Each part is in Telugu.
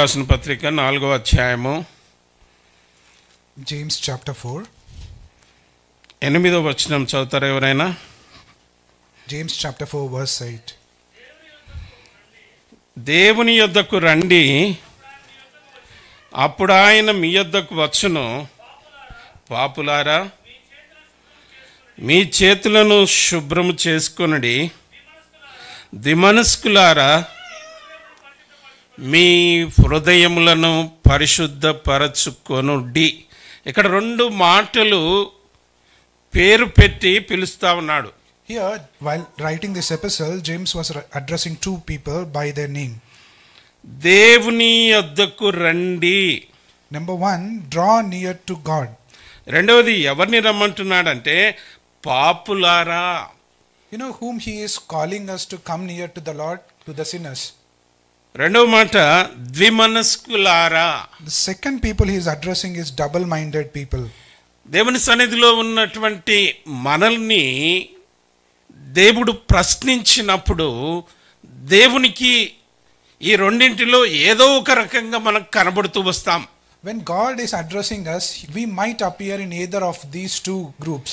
రాసిన పత్రిక 4వ అధ్యాయము James chapter 4. 8వ వచనం చదువుతారా ఎవరైనా? James chapter 4 verse 8. దేవుని యొద్దకు రండి, అప్పుడు ఆయన మీ యొద్దకు వచ్చును. పాపులారా, మీ చేతులను శుభ్రము చేసుకొనుడి. దిమనస్కులారా, మీ హృదయములను పరిశుద్ధపరచుకొనుడి. ఇక్కడ 2 మాటలు పేరు పెట్టి పిలుస్తా ఉన్నాడు. Here, while writing this epistle, James was addressing 2 people by their name. దేవుని యొద్దకు రండి. Number 1, draw near to God. రెండవది ఎవరిని రమ్మంటున్నాడంటే పాపులారా. You know whom he is calling us to come near to the Lord, to the sinners. రెండవ మాట ద్విమనస్కులారా. The second people he is addressing is double-minded people. దేవుని సన్నిధిలో ఉన్నటువంటి మనల్ని దేవుడు ప్రశ్నించినప్పుడు దేవునికి ఈ రెండింటిలో ఏదో ఒక రకంగా మనకు కనబడుతూ వస్తాం. When God is addressing us, we might appear in either of these 2 groups.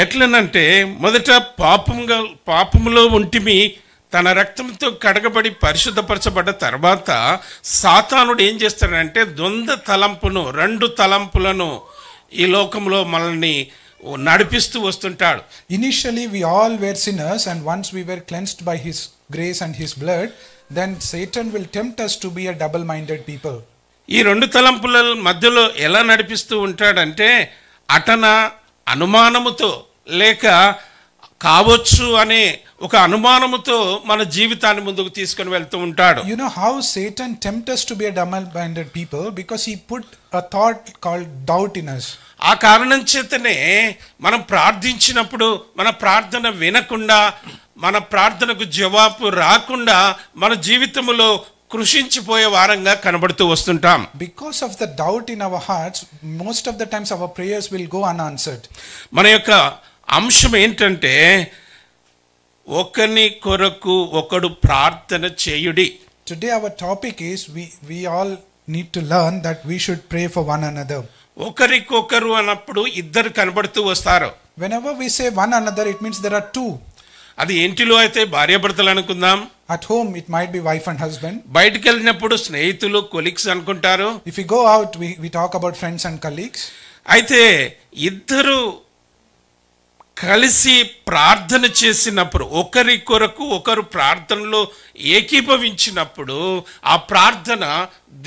ఎట్లనంటే మొదట పాపములో ఉంటిమి, తన రక్తంతో కడగబడి పరిశుద్ధపరచబడ్డ తర్వాత సాతానుడు ఏం చేస్తాడంటే ద్వంద్వ తలంపును, 2 తలంపులను ఈ లోకంలో మనల్ని నడిపిస్తూ వస్తుంటాడు. Initially we all were sinners, and once we were cleansed by his grace and his blood, then Satan will tempt us to be a double-minded people. ఈ 2 తలంపుల మధ్యలో ఎలా నడిపిస్తూ ఉంటాడంటే అటన అనుమానముతో లేక కావచ్చు అనే ఒక అనుమానముతో మన జీవితాన్ని ముందుకు తీసుకొని వెళ్తూ ఉంటాడు. You know how Satan tempts us to be a double-minded people? Because he put a thought called doubt in us. ఆ కారణం చేతనే మనం ప్రార్థించినప్పుడు మన ప్రార్థన వినకుండా, మన ప్రార్థనకు జవాబు రాకుండా మన జీవితంలో కృషించిపోయే వారంగా కనబడుతూ వస్తుంటాం. Because of the doubt in our hearts, most of the times our prayers will go unanswered. మన యొక్క అంశం ఏంటంటే ఒకని కొరకు ఒకడు ప్రార్థన చేయుడి. Today our topic is we all need to learn that we should pray for one another. ఒకరికొకరు అన్నప్పుడు ఇద్దరు కనబడుతూ వస్తారు. Whenever we say one another, it means there are 2. అది ఇంటిలో అయితే భార్యాభర్తలు అనుకుందాం. At home it might be wife and husband. బయటికి వెళ్ళినప్పుడు స్నేహితులు, కొలీగ్స్ అనుకుంటారు. If we go out, we talk about friends and colleagues. అయితే ఇద్దరు కలిసి ప్రార్థన చేసినప్పుడు, ఒకరి కొరకు ఒకరు ప్రార్థనలో ఏకీభవించినప్పుడు ఆ ప్రార్థన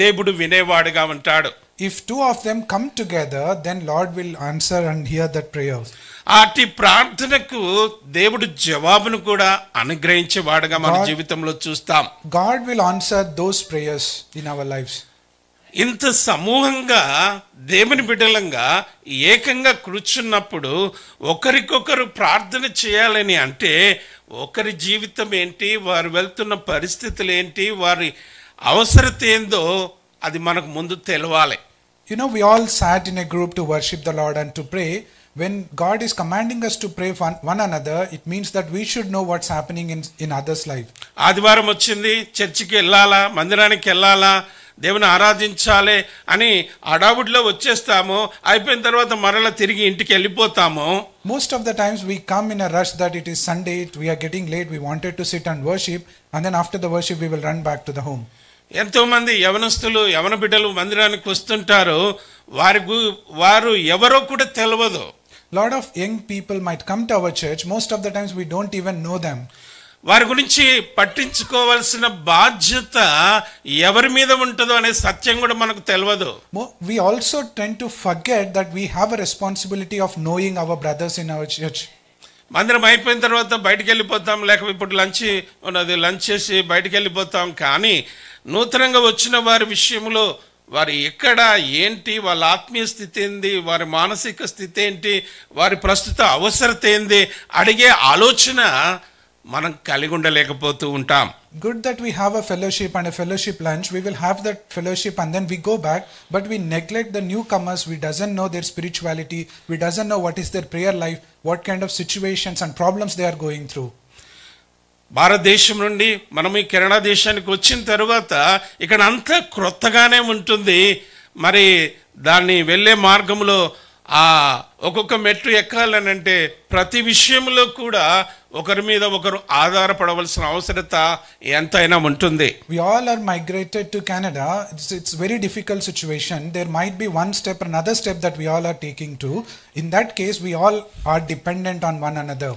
దేవుడు వినేవాడుగా ఉంటాడు. If 2 of them come together, then Lord will answer and hear that prayer. అట్టి ప్రార్థనకు దేవుడు జవాబును కూడా అనుగ్రహించేవాడుగా మన జీవితంలో చూస్తాం. God will answer those prayers in our lives. ఇంత సమూహంగా దేవుని బిడ్డలంగా ఏకంగా కూర్చున్నప్పుడు ఒకరికొకరు ప్రార్థన చేయాలని అంటే ఒకరి జీవితం ఏంటి, వారు వెళ్తున్న పరిస్థితులు ఏంటి, వారి అవసరత ఏందో అది మనకు ముందు తెలవాలి. You know, we all sat in a group to worship the Lord and to pray. When God is commanding us to pray for one another, it means that we should know what's happening in others' life. ఆదివారం వచ్చింది, చర్చికి వెళ్ళాలా, మందిరానికి వెళ్ళాలా, దేవుని ఆరాధించాలి అని అడావుడిలో వచ్చేస్తాము. అయిపోయిన తర్వాత మరలా తిరిగి ఇంటికి వెళ్ళిపోతాము. Most of the times we come in a rush that it is Sunday, we are getting late, we wanted to sit and worship, and then after the worship we will run back to the home. ఎంతో మంది యవనస్తులు, యవన బిడ్డలు మందిరానికి వస్తుంటారు. వారు ఎవరో కూడా తెలియదు. Lot of young people might come to our church. Most of the times we don't even know them. వారి గురించి పట్టించుకోవాల్సిన బాధ్యత ఎవరి మీద ఉంటుందో అనే సత్యం కూడా మనకు తెలియదు. We also tend to forget that we have a responsibility of knowing our brothers in our church. మందిరం అయిపోయిన తర్వాత బయటికి వెళ్ళిపోతాం, లేకపోతే ఇప్పుడు లంచ్ చేసి బయటికి వెళ్ళిపోతాం. కానీ నూతనంగా వచ్చిన వారి విషయంలో వారు ఎక్కడ ఏంటి, వాళ్ళ ఆత్మీయ స్థితి ఏంది, వారి మానసిక స్థితి ఏంటి, వారి ప్రస్తుత అవసరత ఏంది అడిగే ఆలోచన మనం కలిగి ఉండలేకపోతూ ఉంటాం. Good that we have a fellowship and a fellowship lunch. We will have that fellowship and then we go back, but we neglect the newcomers. We doesn't know their spirituality. We doesn't know what is their prayer life, what kind of situations and problems they are going through. భారతదేశం నుండి మనం ఈ కెనడా దేశానికి వచ్చిన తర్వాత ఇక్కడ అంతా క్రొత్తగానే ఉంటుంది. మరి దాన్ని వెళ్ళే మార్గంలో ఒక్కొక్క మెట్టు ఎక్కాలనంటే ప్రతి విషయంలో కూడా ఒకరి మీద ఒకరు ఆధారపడవలసిన అవసరత ఎంతైనా ఉంటుంది. We all are migrated to Canada. It's very difficult situation. There might be one step or another step that we all are taking to. In that case, we all are dependent on one another.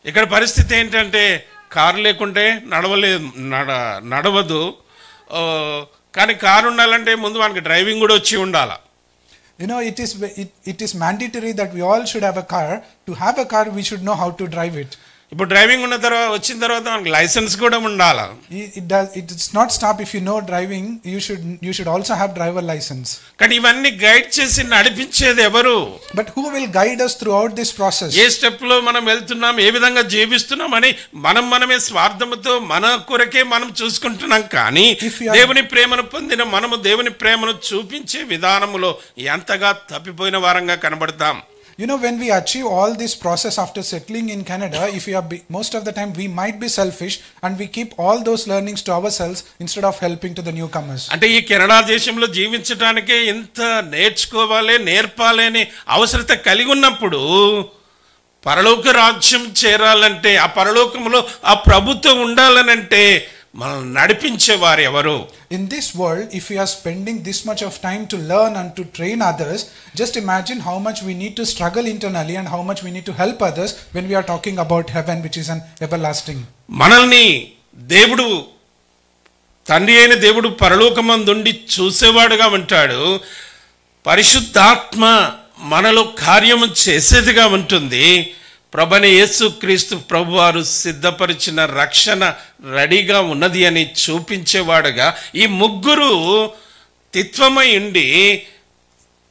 ఇక్కడ పరిస్థితి ఏంటంటే కారు లేకుంటే నడవదు. కానీ కారు ఉండాలంటే ముందు మనకి డ్రైవింగ్ కూడా వచ్చి ఉండాలి. You know, it is mandatory that we all should have a car. To have a car, we should know how to drive it. ఇప్పుడు డ్రైవింగ్ వచ్చిన తర్వాత మనకి లైసెన్స్ కూడా ఉండాలి. It does not stop if you know driving. You should also have driver license. కానీ ఇవన్నీ గైడ్ చేసి నడిపించేది ఎవరు? But who will guide us throughout this process? A step లో మనం వెళ్తున్నాం, ఏ విధంగా జీవిస్తున్నాం అని మనమే స్వార్థముతో మన కొరకే మనం చూసుకుంటున్నాం. కానీ దేవుని ప్రేమను పొందిన మనము దేవుని ప్రేమను చూపించే విధానములో ఎంతగా తప్పిపోయిన వారంగా కనబడతాం. You know, when we achieve all this process after settling in Canada, if we are most of the time we might be selfish and we keep all those learnings to ourselves instead of helping to the newcomers. అంటే ఈ కెనడా దేశంలో జీవించడానికే ఇంత నేర్పాలి అనే అవసరత కలిగి ఉన్నప్పుడు పరలోక రాజ్యం చేరాలంటే, ఆ పరలోకంలో ఆ ప్రభుత్వం ఉండాలనంటే మనల్ని నడిపించేవారు ఎవరు? In this world, if we are spending this much of time to learn and to train others, just imagine how much we need to struggle internally and how much we need to help others when we are talking about heaven, which is an everlasting. మనల్ని దేవుడు, తండ్రి అయిన దేవుడు పరలోకమందుండి చూసేవాడుగా ఉంటాడు. పరిశుద్ధాత్మ మనలో కార్యము చేసేదిగా ఉంటుంది. ప్రభువైన యేసుక్రీస్తు ప్రభువారు సిద్ధపరిచిన రక్షణ రెడీగా ఉన్నది అని చూపించేవాడుగా ఈ ముగ్గురు తిత్వమై ఉండి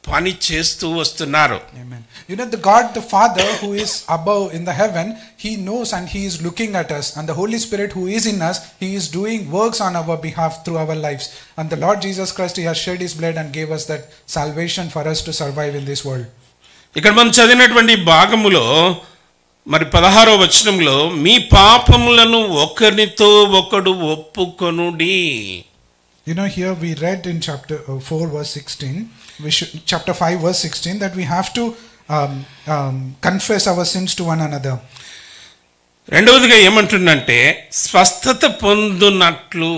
పని చేస్తూ వస్తున్నారు. Amen. You know, the God the Father who is above in the heaven, he knows and he is looking at us, and the Holy Spirit who is in us, he is doing works on our behalf through our lives, and the Lord Jesus Christ, he has shed his blood and gave us that salvation for us to survive in this world. ఇక్కడ మనం చదివినటువంటి భాగములో మరి 16వ వచనంలో మీ పాపములను ఒకరితో ఒకడు ఒప్పుకొనుడి. You know, here we read in chapter 4 verse 16, chapter 5 verse 16, that we have to confess our sins to one another. రెండవదిగా ఏమంటుందంటే స్వస్థత పొందునట్లు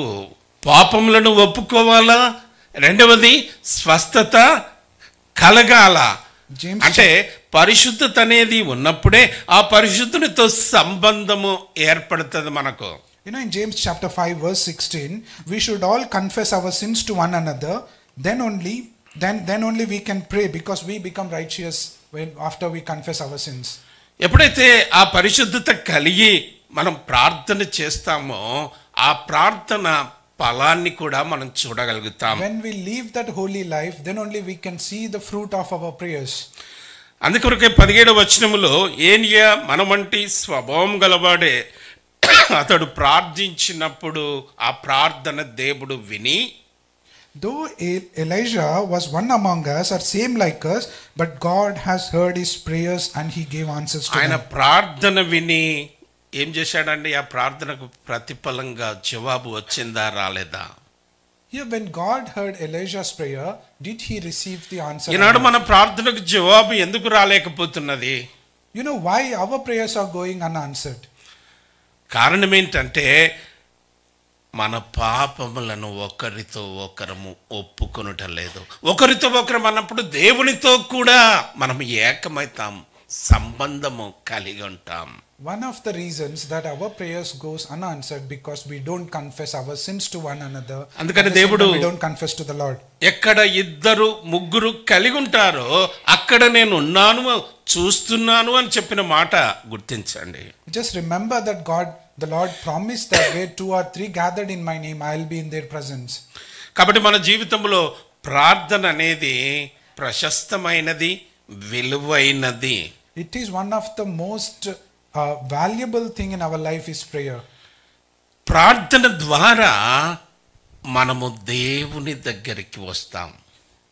పాపములను ఒప్పుకోవాలా, రెండవది స్వస్థత కలగాల. అంటే పరిశుద్ధత అనేది ఉన్నప్పుడే ఆ పరిశుద్ధునితో సంబంధము ఏర్పడుతుంది మనకు. You know, in James chapter 5 verse 16, we should all confess our sins to one another. Then only we can pray, because we become righteous after we confess our sins. ఎప్పుడైతే ఆ పరిశుద్ధత కలిగి మనం ప్రార్థన చేస్తామో ఆ ప్రార్థన ఫలాన్ని కూడా మనం చూడగలుగుతాం. When we live that holy life, then only we can see the fruit of our prayers. అందుకొరకే 17వ వచనములో ఏలియా మనమంటి స్వభావం గలవాడే, అతడు ప్రార్థించినప్పుడు ఆ ప్రార్థన దేవుడు విని, though Elijah was one among us or same like us, but God has heard his prayers and he gave answers to ఆయన them. ప్రార్థన విని ఏం చేశాడండి? ఆ ప్రార్థనకు ప్రతిఫలంగా జవాబు వచ్చిందా రాలేదా? Here when God heard Elijah's prayer, did he receive the answer? ఈనాడు మన ప్రార్థనకు జవాబు ఎందుకు రాలేకపోతున్నది? You know why our prayers are going unanswered? కారణం ఏంటంటే మన పాపములను ఒకరితో ఒకరము ఒప్పుకొనుట లేదు. ఒకరితో ఒకరం అన్నప్పుడు దేవునితో కూడా మనం ఏకమైతాం, సంబంధము కలిగి ఉంటాం. One of the reasons that our prayers goes unanswered because we don't confess our sins to one another. అందుకని దేవుడు we don't confess to the Lord. ఎక్కడ ఇద్దరు ముగ్గురు కలిగి ఉంటారో అక్కడ నేను ఉన్నాను, చూస్తున్నాను అని చెప్పిన మాట గుర్తించండి. Just remember that the Lord promised that where 2 or 3 gathered in my name, I will be in their presence. కాబట్టి మన జీవితంలో ప్రార్థన అనేది ప్రశస్తమైనది, విలువైనది. It is one of the most valuable thing in our life is prayer. ప్రార్థన ద్వారా మనము దేవుని దగ్గరికి వస్తాం.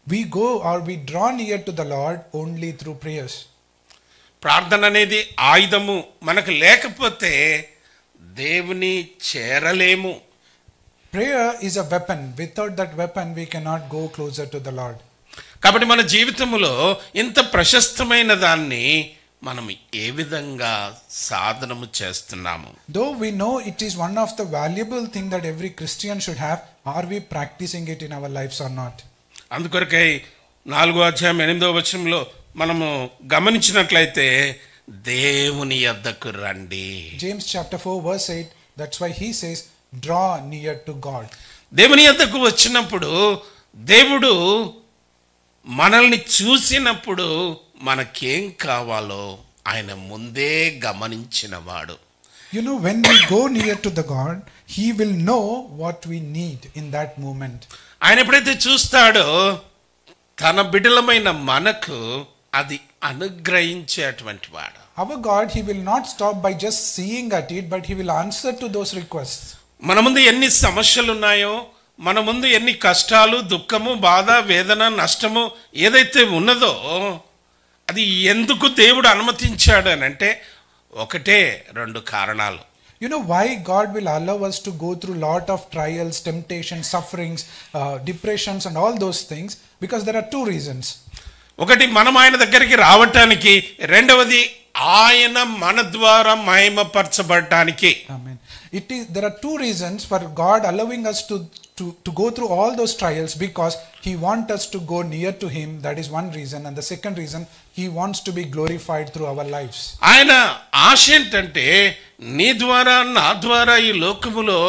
We go or we draw near to the Lord only through prayers. ప్రార్థన అనేది ఆయుధము మనకు లేకపోతే దేవుని చేరలేము. Prayer is a weapon. Without that weapon, we cannot go closer to the Lord. కాబట్టి మన జీవితంలో ఇంత ప్రశస్తమైన దాన్ని మనం ఏ విధంగా సాధనము చేస్తున్నాము? Though we know it is one of the valuable thing that every Christian should have, are we practicing it in our lives or not? అందుకొరకై 4వ అధ్యాయం 8వ వచనంలో మనము గమనించినట్లయితే దేవుని యొద్దకు రండి. James chapter 4 verse 8, that's why he says, draw near to God. దేవుని యొద్దకు వచ్చినప్పుడు దేవుడు మనల్ని చూసినప్పుడు మనకేం కావాలో ఆయన ముందే గమనించినవాడు. You know, when we go near to the God, he will know what we need in that moment. ఆయన ఎప్పుడైతే చూస్తాడో తన బిడ్డలమైన మనకు అది అనుగ్రహించేటువంటి వాడు. Our God, he will not stop by just seeing at it, but he will answer to those requests. మన ముందు ఎన్ని సమస్యలు ఉన్నాయో, మన ముందు ఎన్ని కష్టాలు, దుఃఖము, బాధ, వేదన, నష్టము ఏదైతే ఉన్నదో అది ఎందుకు దేవుడు అనుమతించాడు అని అంటే ఒకటే రెండు కారణాలు. You know why God will allow us to go through lot of trials, temptations, sufferings, depressions and all those things? Because there are two reasons. ఒకటి మనం ఆయన దగ్గరికి రావటానికి, రెండవది ఆయన మన ద్వారా మహిమపరచబడటానికి. Amen. There are two reasons for God allowing us to go through all those trials, because he wants us to go near to him. That is one reason. And the second reason, he wants to be glorified through our lives. ఆయన ఆశ ఏంటంటే నీ ద్వారా నా ద్వారా ఈ లోకములో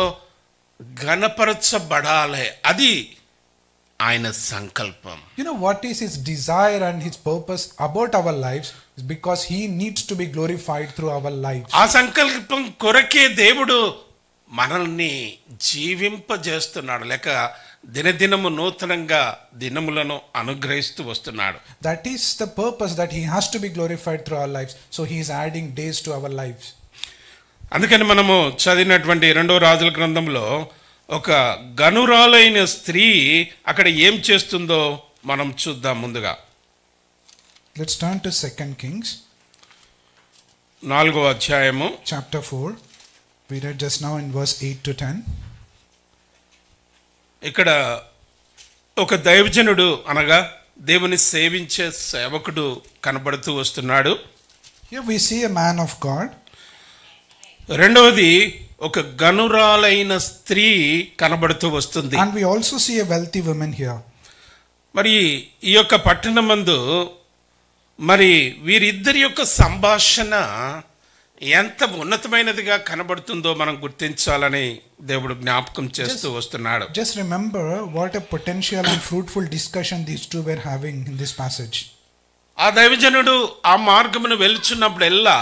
ఘనపరచబడాలి. అది ఆయన సంకల్పం. You know what is his desire and his purpose about our lives is because he needs to be glorified through our lives. ఆ సంకల్పం కొరకే దేవుడు మనల్ని జీవింపజేస్తున్నాడు, లేక దినదినము నూతనంగా దినములను అనుగ్రహిస్తూ వస్తున్నాడు. That is the purpose, that he has to be glorified through our lives. So he is adding days to our lives. అందుకని మనము చదివినటువంటి 2వ రాజుల గ్రంథంలో ఒక గనురాలైన స్త్రీ అక్కడ ఏం చేస్తుందో మనం చూద్దాం. ముందుగా Let's turn to 2 Kings 4వ అధ్యాయము chapter 4. We read just now in verse 8 to 10. ఇక్కడ ఒక దైవజనుడు అనగా దేవుని సేవించే సేవకుడు కనబడుతూ వస్తున్నాడు. Here we see a man of God. రెండవది ఒక గనురాలైన స్త్రీ కనబడుతూ వస్తుంది. And we also see a wealthy woman here. మరి ఈ యొక్క పట్టణమందు మరి వీరిద్దరి యొక్క సంభాషణ ఎంత ఉన్నతమైనదిగా కనబడుతుందో మనం గుర్తించాలని దేవుడు జ్ఞాపకం చేస్తూ వస్తున్నాడు. Just remember what a potential and fruitful discussion these two were having in this passage. ఆ దైవజనుడు ఆ మార్గమును వెళ్తున్నప్పుడెల్లా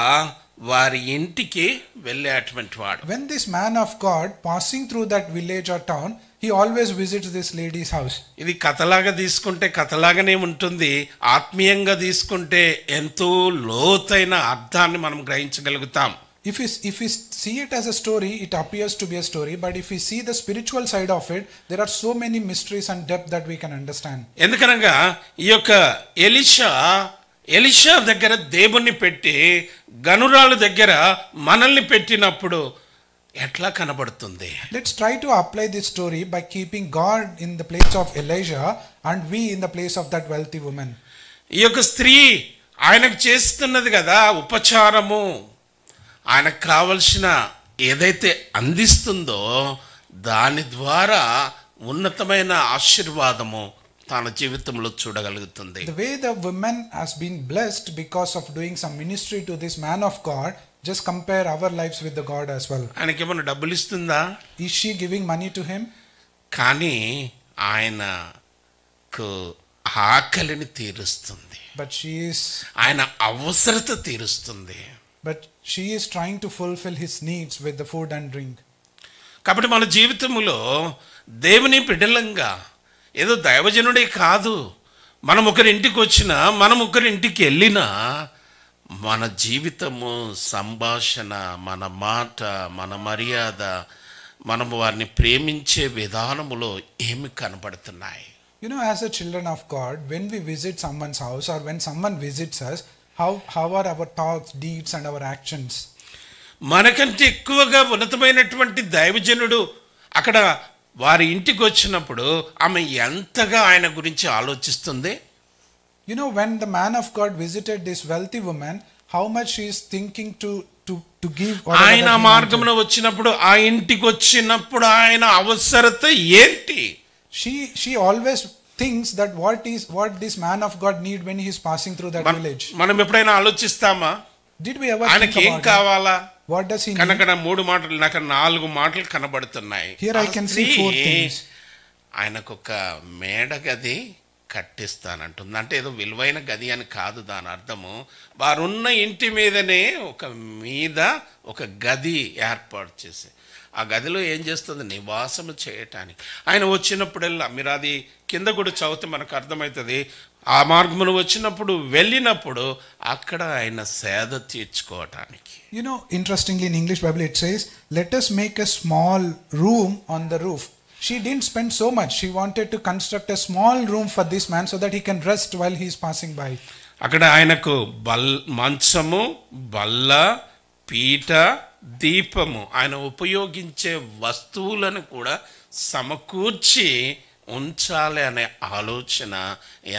వారి ఇంటికి వెళ్ళేటువంటి వాడు. When this man of God passing through that village or town, he always visits this lady's house. ఇది కథలాగా తీసుకుంటే కథలాగానే ఉంటుంది, ఆత్మీయంగా తీసుకుంటే ఎంతో లోతైన అర్థాన్ని మనం గ్రహించగలుగుతాం. If we see it as a story, it appears to be a story, but if we see the spiritual side of it, there are so many mysteries and depth that we can understand. ఎందుకనగా ఈ యొక్క ఎలీషా దగ్గర దేవుణ్ణి పెట్టి గనురాలు దగ్గర మనల్ని పెట్టినప్పుడు ఎట్లా కనబడుతుంది? Let's try to apply this story by keeping God in the place of Elijah and we in the place of that wealthy woman. ఈ యొక్క స్త్రీ ఆయనకు చేస్తున్నది కదా ఉపచారము, ఆయనకు కావలసిన ఏదైతే అందిస్తుందో దాని ద్వారా ఉన్నతమైన ఆశీర్వాదము తన జీవితంలో చూడగలుగుతుంది. The way the woman has been blessed because of doing some ministry to this man of God, just compare our lives with the God as well. ఆయనకేమైనా డబ్బులు ఇస్తుందా? Is she giving money to him? కానీ ఆయనకు ఆకలిని తీరుస్తుంది, ఆయన అవసరత తీరుస్తుంది. But she is trying to fulfill his needs with the food and drink. కాబట్టి మన జీవితంలో దేవుని బిడ్డలంగా ఏదో దైవజనుడే కాదు, మనం ఒకరింటికి వచ్చినా మనం ఒకరింటికి వెళ్ళినా మన జీవితము, సంభాషణ, మన మాట, మన మర్యాద, మనము వారిని ప్రేమించే విధానములో ఏమి కనబడుతున్నాయి? You know, as a children of God, when we visit someone's house or when someone visits us, how are our thoughts, deeds and our actions? మనకంటే ఎక్కువగా ఉన్నతమైనటువంటి దైవజనుడు అక్కడ వారి ఇంటికి వచ్చినప్పుడు ఆమె ఎంతగా ఆయన గురించి ఆలోచిస్తుంది. You know, when the man of God visited this wealthy woman, how much she is thinking to give whatever ఆయన that he మార్గమున wanted. వచ్చినప్పుడు ఆ ఇంటికి వచ్చినప్పుడు ఆయన అవసరత ఏంటి? She always thinks that what this man of God need when he is passing through that village. మనం ఎప్పుడైనా ఆలోచిస్తామా Did we ever think ఆయనకి ఏం about it? కావాలా? What does he need? కనుక 3 మాటలు నాకు 4 మాటలు కనబడుతున్నాయి. Here I can see 4 things. ఆయనకు ఒక మేడ గది కట్టిస్తానంటుంది. అంటే ఏదో విలువైన గది అని కాదు దాని అర్థము. వారున్న ఇంటి మీదనే ఒక గది ఏర్పాటు చేసి ఆ గదిలో ఏం చేస్తుంది? నివాసము చేయటానికి. ఆయన వచ్చినప్పుడల్లా మీరు అది కింద కూడా చదివితే మనకు అర్థమవుతుంది. ఆ మార్గమును వచ్చినప్పుడు వెళ్ళినప్పుడు అక్కడ ఆయన సేద తీర్చుకోవటానికి. You know, interestingly in English Bible it says, let us make a small room on the roof. She didn't spend so much. She wanted to construct a small room for this man so that he can rest while he is passing by. అక్కడ ఆయనకు మంచము, బల్ల, పీట, దీపము ఆయన ఉపయోగించే వస్తువులను కూడా సమకూర్చి ఉంచాలి అనే ఆలోచన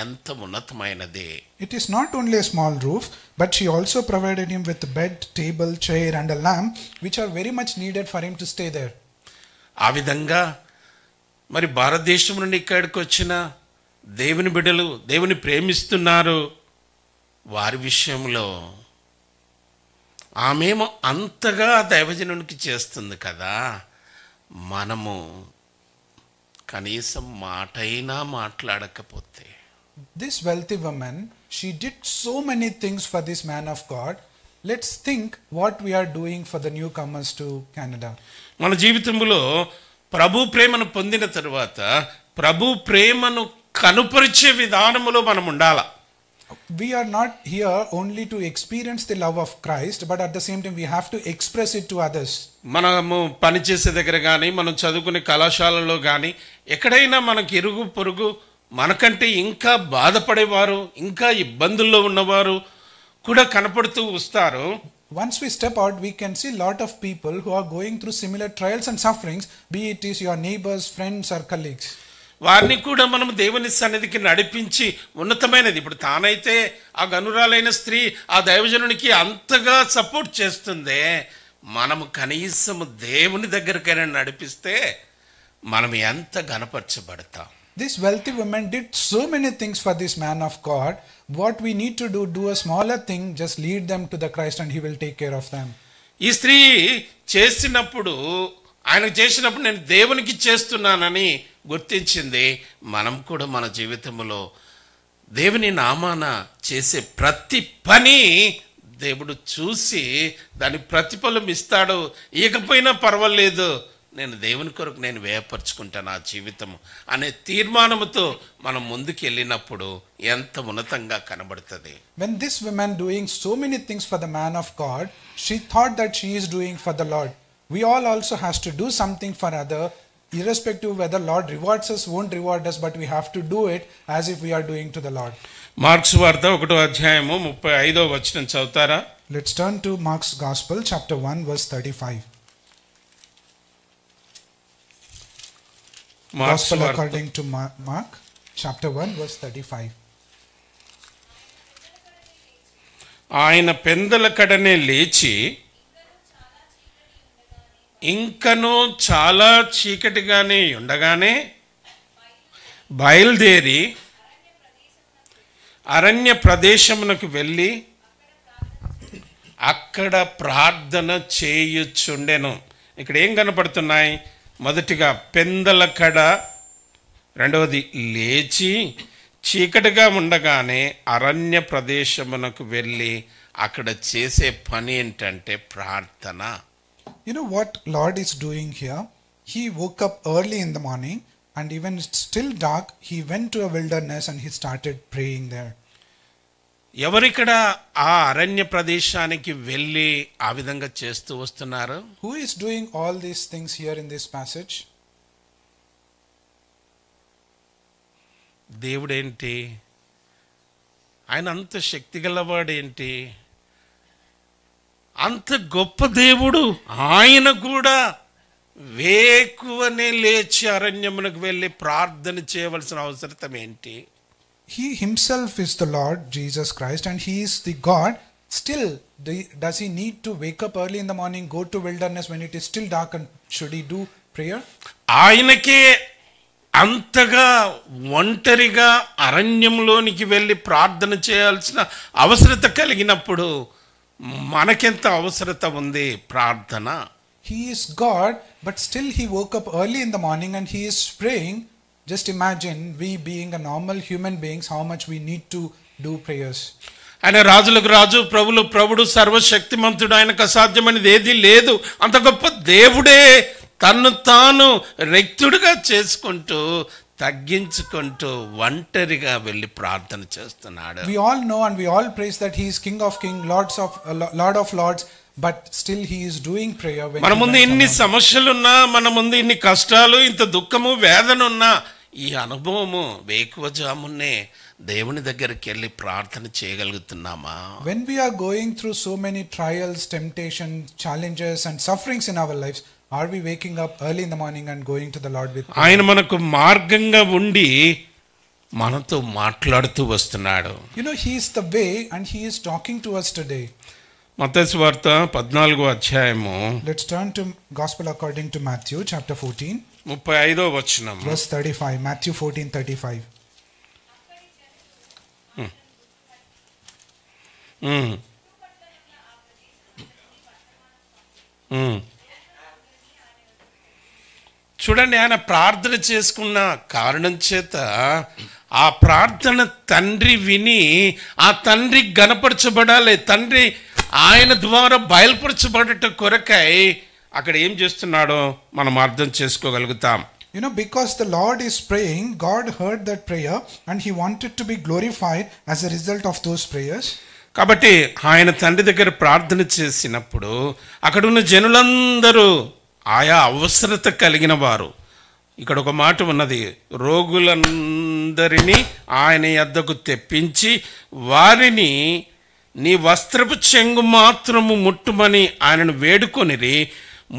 ఎంత ఉన్నతమైనది. It is not only a small roof, but she also provided him with bed, table, chair and a lamp, which are very much needed for him to stay there. ఆ విధంగా మరి భారతదేశం నుండి ఇక్కడికి వచ్చిన దేవుని బిడ్డలు దేవుని ప్రేమిస్తున్నారు. వారి విషయంలో ఆమెమో అంతగా దైవజనునికి చేస్తుంది కదా, మనము కనీసం మాటైనా మాట్లాడకపోతే. This wealthy woman, she did so many things for this man of God. Let's think what we are doing for the newcomers to Canada. మన జీవితంలో ప్రభు ప్రేమను పొందిన తరువాత ప్రభు ప్రేమను కనుపరిచే విధానములో మనం ఉండాలా. We are not here only to experience the love of Christ, but at the same time we have to express it to others. మనము పనిచేసే దగ్గర కానీ మనం చదువుకునే కళాశాలలో కానీ ఎక్కడైనా మనకి ఇరుగు పొరుగు మనకంటే ఇంకా బాధపడేవారు ఇంకా ఇబ్బందుల్లో ఉన్నవారు కూడా కనపడుతూ వస్తారు. Once we step out, we can see lot of people who are going through similar trials and sufferings, be it is your neighbors, friends or colleagues. వారిని కూడా మనం దేవుని సన్నిధికి నడిపించి ఉన్నతమైనది. ఇప్పుడు తానైతే ఆ గనురాలైన స్త్రీ ఆ దైవజనునికి అంతగా సపోర్ట్ చేస్తుందే, మనము కనీసము దేవుని దగ్గరికైనా నడిపిస్తే మనం ఎంత గణపరచబడతాం. This wealthy woman did so many things for this man of God. What we need to do a smaller thing, just lead them to the Christ and he will take care of them. ఈ స్త్రీ చేసినప్పుడు ఆయనకు చేసినప్పుడు నేను దేవునికి చేస్తున్నానని గుర్తించింది. మనం కూడా మన జీవితంలో దేవుని నామాన చేసే ప్రతి పని దేవుడు చూసి దాని ప్రతిఫలం ఇస్తాడు. ఇకపోయినా పర్వాలేదు, నేను దేవుని కొరకు నేను వ్యయపరుచుకుంటాను ఆ జీవితము అనే తీర్మానముతో మనం ముందుకు వెళ్ళినప్పుడు ఎంత ఉన్నతంగా కనబడుతుంది. When this woman doing so many things for the man of God, she thought that she is doing for the Lord. We all also has to do something for other, irrespective whether Lord rewards us, won't reward us, but we have to do it as if we are doing to the Lord. Marks వార్త 1వ అధ్యాయము 35వ వచనం చదువుతారా? Let's turn to Mark's Gospel, chapter 1, verse 35. Gospel according to Mark, chapter 1, verse 35. ఆయన పెందల కడనే లేచి ఇంకనూ చాలా చీకటిగానే ఉండగానే బయలుదేరి అరణ్య ప్రదేశమునకు వెళ్ళి అక్కడ ప్రార్థన చేయుచుండెను. ఇక్కడ ఏం కనపడుతున్నాయి? మొదటిగా పెందల కడ, రెండవది లేచి చీకటిగా ఉండగానే అరణ్య ప్రదేశమునకు వెళ్ళి అక్కడ చేసే పని ఏంటంటే ప్రార్థన. You know what Lord is doing here? He woke up early in the morning and even it's still dark, he went to a wilderness and he started praying there. ఎవరిక్కడ ఆ అరణ్య ప్రదేశానికి వెళ్ళి ఆ విధంగా చేస్తూ వస్తున్నారు? Who is doing all these things here in this passage? దేవుడేంటి? ఆయన అంత శక్తి గలవాడేంటి? అంత గొప్ప దేవుడు ఆయన కూడా వేకువనే లేచి అరణ్యమునకు వెళ్ళి ప్రార్థన చేయవలసిన అవసరం ఏంటి? He himself is the Lord Jesus Christ and he is the God. Still, does he need to wake up early in the morning, go to wilderness when it is still dark, and should he do prayer? ఆయనకే అంతగా ఒంటరిగా అరణ్యంలోనికి వెళ్ళి ప్రార్థన చేయాల్సిన అవసరత కలిగినప్పుడు మనకెంత అవసరత ఉంది ప్రార్థన? He is God, but still he woke up early in the morning and he is praying. Just imagine we being a normal human beings, how much we need to do prayers. ఆయన రాజులకు రాజు, ప్రభులు ప్రభుడు, సర్వశక్తిమంతుడు, ఆయనకు అసాధ్యమైనది ఏదీ లేదు. అంత గొప్ప దేవుడే తన్ను తాను రెక్తుడుగా చేసుకుంటూ తగ్గించుకుంటూ ఒంటరిగా వెళ్ళి ప్రార్థన చేస్తున్నాడు. We all know and we all praise that he is King of Kings, Lord of Lords, but still he is doing prayer. మన ముందు ఇన్ని సమస్యలున్నా, మన ముందు ఇన్ని కష్టాలు, ఇంత దుఃఖము, వేదన ఉన్నా, ఈ అనుభవము వేకువజామునే దేవుని దగ్గరికి వెళ్ళి ప్రార్థన చేయగలుగుతున్నామా? When we are going through so many trials, temptations, challenges and sufferings in our lives, are we waking up early in the morning and going to the Lord with prayer? ఆయన మనకు మార్గంగా ఉండి మనతో మాట్లాడుతూ వస్తున్నాడు. You know, he is the way and he is talking to us today. మత్తయి సువార్త 14వ అధ్యాయము. Let's turn to Gospel according to Matthew chapter 14. 35వ వచనం. Verse 35. Matthew 14:35. చూడండి, ఆయన ప్రార్థన చేసుకున్న కారణం చేత ఆ ప్రార్థన తండ్రి విని ఆ తండ్రి గణపరచబడాలి, తండ్రి ఆయన ద్వారా బయలుపరచబడట కొరకై అక్కడ ఏం చేస్తున్నాడో మనం అర్థం చేసుకోగలుగుతాం. You know, because the Lord is praying, God heard that prayer and he wanted to be glorified as a result of those prayers. కాబట్టి ఆయన తండ్రి దగ్గర ప్రార్థన చేసినప్పుడు అక్కడున్న జనులందరూ ఆయా అవసరత కలిగిన వారు, ఇక్కడ ఒక మాట ఉన్నది, రోగులందరినీ ఆయన యొద్దకు తెప్పించి వారిని నీ వస్త్రపు చెంగు మాత్రము ముట్టుమని ఆయనను వేడుకొనిరి,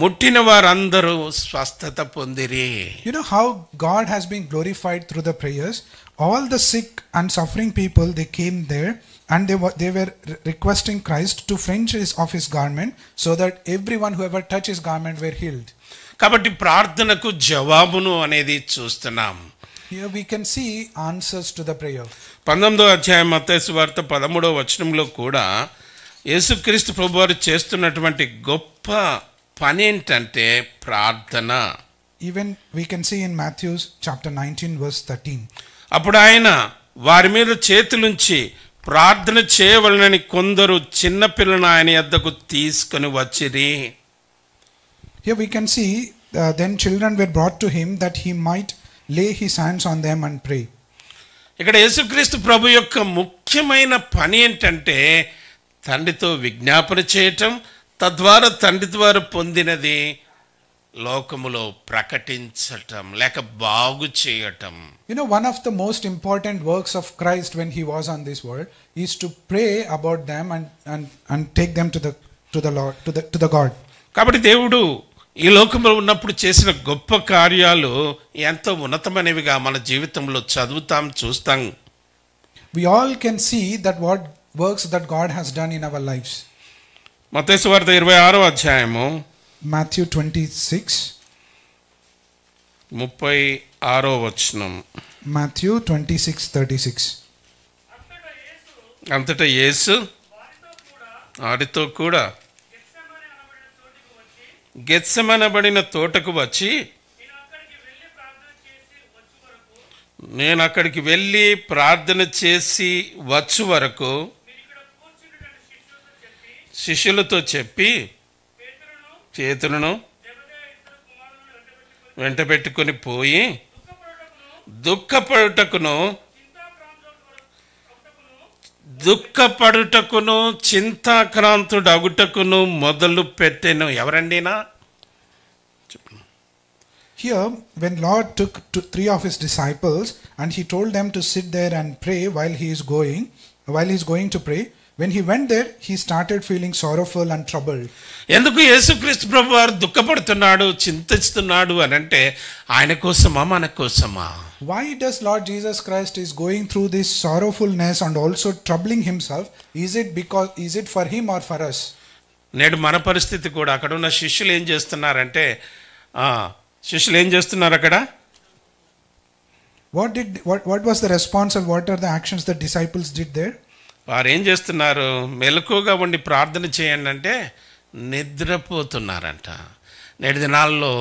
ముట్టిన వారందరూ స్వస్థత పొందిరి. You know how God has been glorified through the prayers. All the sick and suffering people, they came there and they were requesting Christ to fringe of his garment so that everyone who ever touched his garment were healed. కాబట్టి ప్రార్థనకు జవాబును అనేది చూస్తున్నాం. Here we can see answers to the prayer. 19వ అధ్యాయం మత్తయి సువార్త 13వ వచనంలో కూడా యేసుక్రీస్తు ప్రభువారు చేస్తున్నటువంటి గొప్ప పని ఏంటంటే ప్రార్థన. Even we can see in Matthew chapter 19 verse 13. అప్పుడు ఆయన వారి మీద చేతులుంచి ప్రార్థన చేయవలనని కొందరు చిన్నపిల్లను ఆయన యొద్దకు తీసుకొని వచ్చిరి. Here we can see then children were brought to him that he might lay his hands on them and pray. ఇక్కడ యేసుక్రీస్తు ప్రభు యొక్క ముఖ్యమైన పని ఏంటంటే తండ్రితో విజ్ఞాపన చేయటం, తద్వారా తండ్రి ద్వారా పొందినది లోకములో ప్రకటించటం లేక బాగు చేయటం. You know, one of the most important works of Christ when he was on this world is to pray about them and take them to the Lord, to the God. కాబట్టి దేవుడు ఈ లోకంలో ఉన్నప్పుడు చేసిన గొప్ప కార్యాలు ఎంతో ఉన్నతమైనవిగా మన జీవితంలో చదువుతాం, చూస్తాం. We all can see that what works that God has done in our lives. మత్తయి సువార్త 26వ అధ్యాయము Matthew 26. 36వ వచనం. Matthew 26:36. అంతటా యేసు వారితో కూడా గెత్సెమనబడిన తోటకు వచ్చి, నేను అక్కడికి వెళ్ళి ప్రార్థన చేసి వచ్చు వరకు శిష్యులతో చెప్పి చేతులను వెంట పెట్టుకొని పోయి దుఃఖపడుటకును చింతాక్రాంతుడగుటకును మొదలు పెట్టెను. ఎవరండినా? Here, when Lord took 3 of his disciples and he told them to sit there and pray while he is going to pray, When he went there, he started feeling sorrowful and troubled. ఎందుకు యేసుక్రీస్తు ప్రభు వారు దుఃఖపడుతున్నాడు, చింతిస్తున్నాడు అని అంటే ఆయన కోసమా మన కోసమా? Why does Lord Jesus Christ is going through this sorrowfulness and also troubling himself? Is it for him or for us? నేడు మన పరిస్థితి కూడా అక్కడ ఉన్న శిష్యులు ఏం చేస్తున్నారంటే శిష్యులు ఏం చేస్తున్నారు అక్కడ? What was the response and what are the actions the disciples did there? వారు ఏం చేస్తున్నారు? మెలకుగా ఉండి ప్రార్థన చేయండి అంటే నిద్రపోతున్నారంట. నేటి దినాల్లో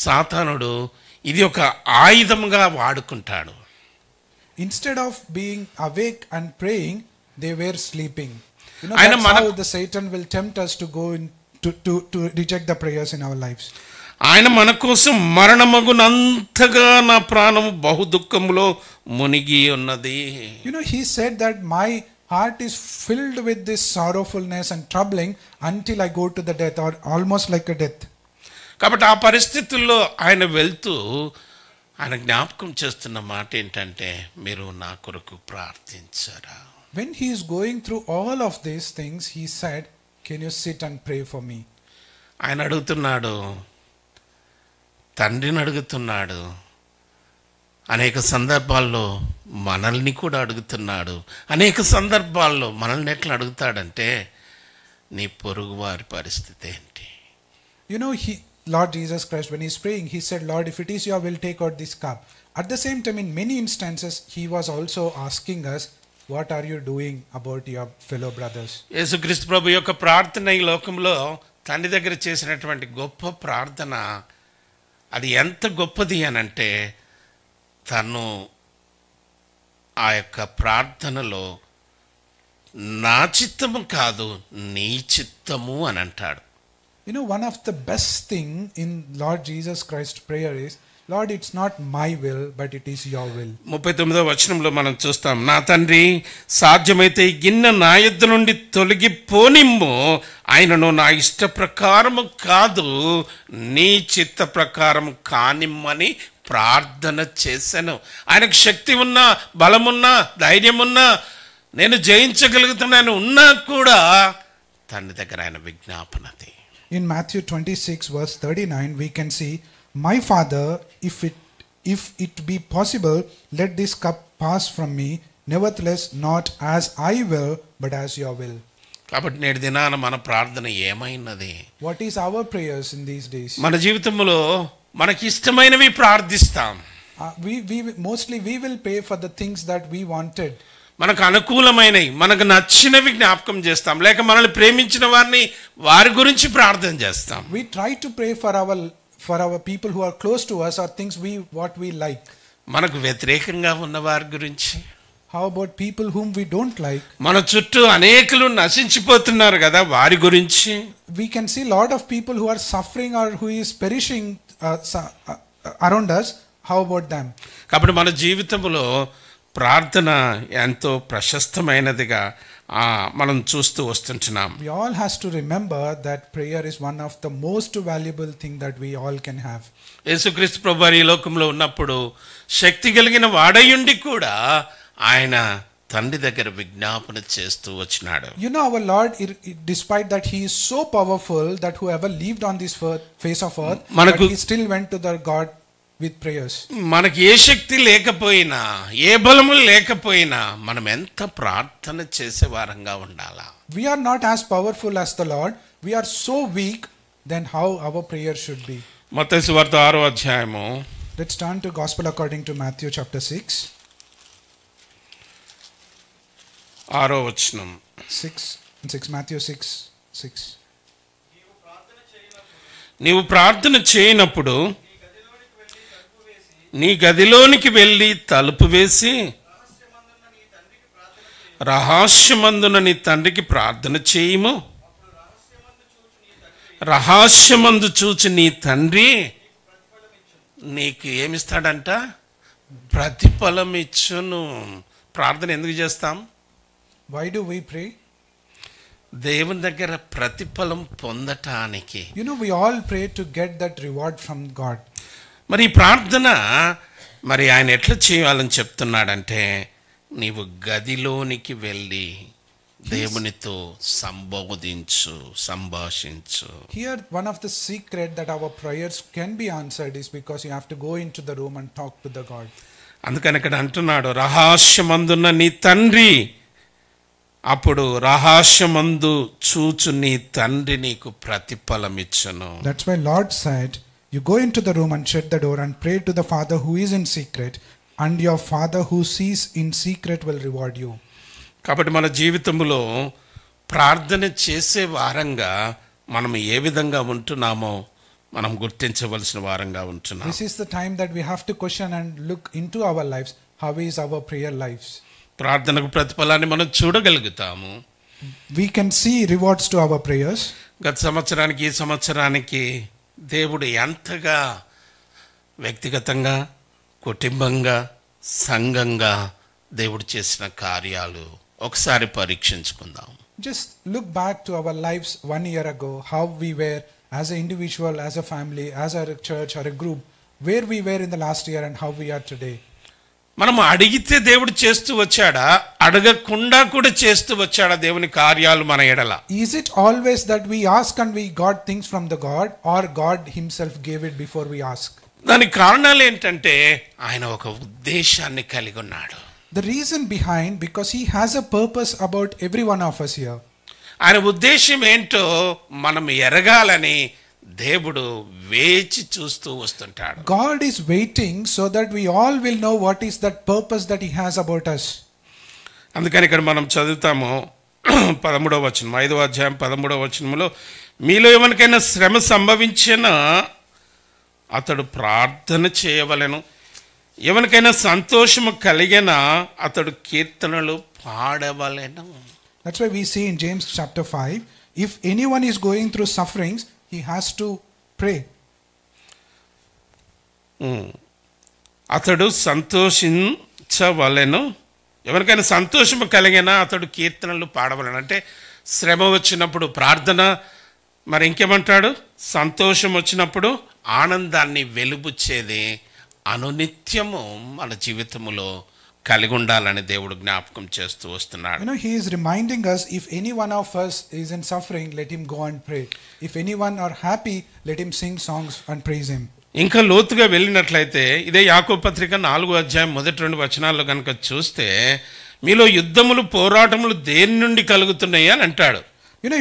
సాతానుడు ఇది ఒక ఆయుధంగా వాడుకుంటాడు. Instead of being awake and praying, they were sleeping. That's how the Satan will tempt us to go in to reject the prayers in our lives. ఆయన మన కోసం మరణమగునంతగా నా ప్రాణము బహు దుఃఖములో మునిగి ఉన్నది. He said that my heart is filled with this sorrowfulness and troubling until I go to the death, or almost like a death. కాబట్టి ఆ పరిస్థితుల్లో ఆయన వెళ్తూ ఆయన జ్ఞాపకం చేస్తున్న మాట ఏంటంటే మీరు నా కొరకు ప్రార్థించరా. When he is going through all of these things, he said, can you sit and pray for me? ఆయన అడుగుతున్నాడు, తండ్రిని అడుగుతున్నాడు, అనేక సందర్భాల్లో మనల్ని కూడా అడుగుతున్నాడు. అనేక సందర్భాల్లో మనల్ని ఎట్లా అడుగుతాడంటే నీ పొరుగు వారి పరిస్థితి ఏంటి? Lord Jesus Christ, when he is praying, he said, Lord, if it is your will, take out this cup. At the same time, in many instances, he was also asking us, what are you doing about your fellow brothers? యేసుక్రీస్తు ప్రభు యొక్క ప్రార్థన ఈ లోకంలో తండ్రి దగ్గర చేసినటువంటి గొప్ప ప్రార్థన, అది ఎంత గొప్పది అనంటే తను ఆ యొక్క ప్రార్థనలో నా చిత్తము కాదు నీ చిత్తము అని అంటాడు. One of the best thing in Lord Jesus Christ's prayer is, Lord, it's not my will, but it is your will. 39వ వచనంలో మనం చూస్తాం, నా తండ్రి సాధ్యమైతే ఈ గిన్నె నా యొద్ద నుండి తొలగిపోనిమ్ము, ఆయనను నా ఇష్ట ప్రకారము కాదు నీ చిత్త ప్రకారం కానిమ్మని ప్రార్థన చేశాను. ఆయనకు శక్తి ఉన్నా, బలమున్నా, ధైర్యమున్నా, నేను జయించగలుగుతున్నాను ఉన్నా కూడా తండ్రి దగ్గర ఆయన విజ్ఞాపనది. In Matthew 26 verse 39 we can see, my Father, if it be possible, let this cup pass from me, nevertheless not as I will but as your will. కాబట్టి నేటి దినాన మన ప్రార్థన ఏమైనది? What is our prayers in these days? మన జీవితంలో మనకి ఇష్టమైనవి ప్రార్థిస్తాం. Mostly we will pray for the things that we wanted. మనకు అనుకూలమైనవి, మనకు నచ్చినవి జ్ఞాపకం చేస్తాం, లేక మనల్ని ప్రేమించిన వారిని వారి గురించి ప్రార్థన చేస్తాం. We try to pray for our people who are close to us, or things what we like. మనకు వ్యతిరేకంగా ఉన్న వారి గురించి, how about people whom we don't like? మన చుట్టూ అనేకులు నశించిపోతున్నారు కదా, వారి గురించి. We can see lot of people who are suffering or who is perishing around us. How about them? కాబట్టి మన జీవితంలో ప్రార్థన ఎంతో ప్రశస్తమైనదిగా మనం చూస్తూ వస్తుంటున్నాం. We all has to remember that prayer is one of the most valuable thing that we all can have. యేసుక్రీస్తు ప్రభువు ఈ లోకంలో ఉన్నప్పుడు శక్తి కలిగిన వాడయుండి కూడా ఆయన తండ్రి దగ్గర విజ్ఞాపన చేస్తూ వచ్చినాడు. Our Lord, despite that he is so powerful that whoever lived on this face of earth, but he still went to the God with prayers. మనకి ఏ శక్తి లేకపోయినా, ఏ బలము లేకపోయినా మనం ఎంత ప్రార్థన చేసే వారంగా ఉండాలా? We are not as powerful as the Lord. We are so weak. Then how our prayer should be? మత్తయి సువార్త 6వ అధ్యాయము. Let's turn to Gospel according to Matthew chapter 6. 6వ వచనం. 6 Matthew 6:6. నీవు ప్రార్థన చేయనప్పుడు నీ గదిలోనికి వెళ్ళి తలుపు వేసి రహస్యమందున నీ తండ్రికి ప్రార్థన చేయుము. రహస్యమందు చూచి నీ తండ్రి నీకు ఏమిస్తాడంట? ప్రతిఫలం ఇచ్చును. ప్రార్థన ఎందుకు చేస్తాం? Why do we pray? దేవుని దగ్గర ప్రతిఫలం పొందటానికి. We all pray to get that reward from God. మరి ఈ ప్రార్థన మరి ఆయన ఎట్లా చేయాలని చెప్తున్నాడంటే, నీవు గదిలోనికి వెళ్ళి దేవునితో సంభాషించు. Here, one of the secret that our prayers can be answered is because you have to go into the room and talk to the God. అందుకని ఇక్కడ అంటున్నాడు, రహస్యమందున్న నీ తండ్రి, అప్పుడు రహస్యమందు చూచు నీ తండ్రి నీకు ప్రతిఫలమిచ్చును. That's why Lord said, you go into the room and shut the door and pray to the Father who is in secret, and your Father who sees in secret will reward you. కాబట్టి మన జీవితంలో ప్రార్థన చేసే వారంగా మనం ఏ విధంగా ఉంటున్నామో మనం గుర్తించవలసిన వారంగా ఉంటున్నాం. This is the time that we have to question and look into our lives. How is our prayer lives? ప్రార్థనకు ప్రతిఫలాన్ని మనం చూడగలుగుతాము. We can see rewards to our prayers. గత సంవత్సరానికి ఈ సంవత్సరానికి దేవుడు ఎంతగా వ్యక్తిగతంగా, కుటుంబంగా, సంఘంగా దేవుడు చేసిన కార్యాలు ఒకసారి పరీక్షించుకుందాం. Just look back to our lives 1 year ago, how we were as an individual, as a family, as a church or a group, where we were in the last year and how we are today. మనం అడిగితే దేవుడు చేస్తూ వచ్చాడా, అడగకుండా కూడా చేస్తూ వచ్చాడా దేవుని కార్యాలు మన ఎడల? Is it always that we ask and we got things from the God, or God himself gave it before we ask? దానికి కారణాలు ఏంటంటే ఆయన ఒక ఉద్దేశాన్ని కలిగి ఉన్నాడు. The reason behind, because he has a purpose about every one of us here. ఆయన ఉద్దేశం ఏంటో మనం ఎరగాలని దేవుడు వేచి చూస్తూ వస్తుంటాడు. God is waiting so that we all will know what is that purpose that he has about us. అందుకని ఇక్కడ మనం చదువుతాము 13వ వచనం, 5వ అధ్యాయం 13వ వచనంలో, మీలో ఎవరికైనా శ్రమ సంభవించినా అతడు ప్రార్థన చేయవలెను, ఎవరికైనా సంతోషము కలిగినా అతడు కీర్తనలు పాడవలెను. That's why we see in James chapter 5, if anyone is going through sufferings, he has to pray. అతడు సంతోషించవలెను, ఎవరికైనా సంతోషము కలిగినా అతడు కీర్తనలు పాడవలెను. అంటే శ్రమ వచ్చినప్పుడు ప్రార్థన, మరి ఇంకేమంటాడు, సంతోషం వచ్చినప్పుడు ఆనందాన్ని వెలుబుచ్చేది అనునిత్యము మన జీవితములో కలిగి ఉండాలని దేవుడు జ్ఞాపకం చేస్తూ వస్తున్నాడు. He is reminding us, if any one of us is in suffering, let him go and pray. If anyone are happy, let him sing songs and praise him. ఇంకా లోతుగా వెళ్ళినట్లయితే ఇదే యాకోబు పత్రిక 4వ అధ్యాయం మొదటి 2 వచనాల్లో కనుక చూస్తే, మీలో యుద్ధములు పోరాటములు దేని నుండి కలుగుతున్నాయి అని అంటాడు.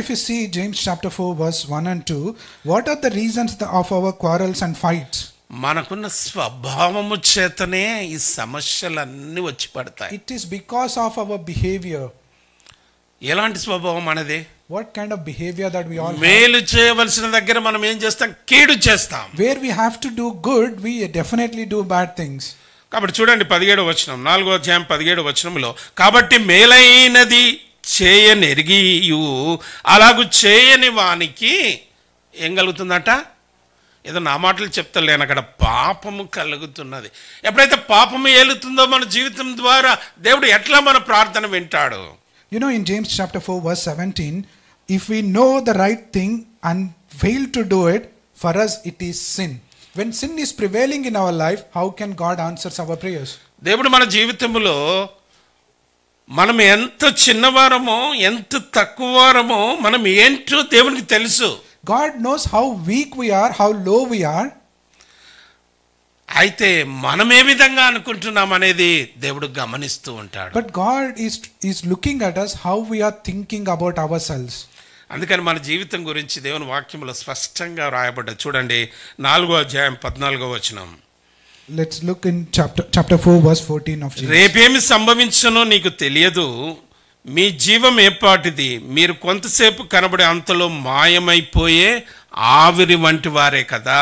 If you see James chapter 4 verse 1 and 2, what are the reasons of our quarrels and fights? మనకున్న స్వభావము చేతనే ఈ సమస్యలన్నీ వచ్చి పడతాయి. It is because of our behavior. ఎలాంటి స్వభావం మనది? What kind of behavior that we all have? మేలు చేయవలసిన దగ్గర మనం ఏం చేస్తాం? కీడు చేస్తాం. Where we have to do good, we definitely do bad things. కాబట్టి చూడండి 17వ వచనం, 4వ అధ్యాయం 17వ వచనంలో, కాబట్టి మేలైనది చేయనెరిగియు అలాగూ చేయని వానికి ఏం కలుగుతుందట? ఏదో నా మాటలు చెప్తలేను, అక్కడ పాపము కలుగుతున్నది. ఎప్పుడైతే పాపము ఏలుతుందో మన జీవితం ద్వారా దేవుడు ఎట్లా మన ప్రార్థన వింటాడు? In James chapter 4 verse 17, if we know the right thing and fail to do it, for us it is sin. When sin is prevailing in our life, how can God answer our prayers? దేవుడు మన జీవితంలో మనం ఎంత చిన్నవారమో ఎంత తక్కువవారమో మనం ఏంటో దేవునికి తెలుసు. God knows how weak we are, how low we are. అయితే మనం ఏ విధంగా అనుకుంటున్నాం అనేది దేవుడు గమనిస్తూ ఉంటాడు. But God is looking at us, how we are thinking about ourselves. అందుకని మన జీవితం గురించి దేవుని వాక్యంలో స్పష్టంగా రాయబడ్డది. చూడండి 4వ అధ్యాయం 14వ వచనం. Let's look in chapter 4 verse 14 of James. రేపేమి సంభవించునో నీకు తెలియదు, మీ జీవం ఏపాటిది, మీరు కొంతసేపు కనబడే అంతలో మాయమైపోయే ఆవిరి వంటి వారే కదా.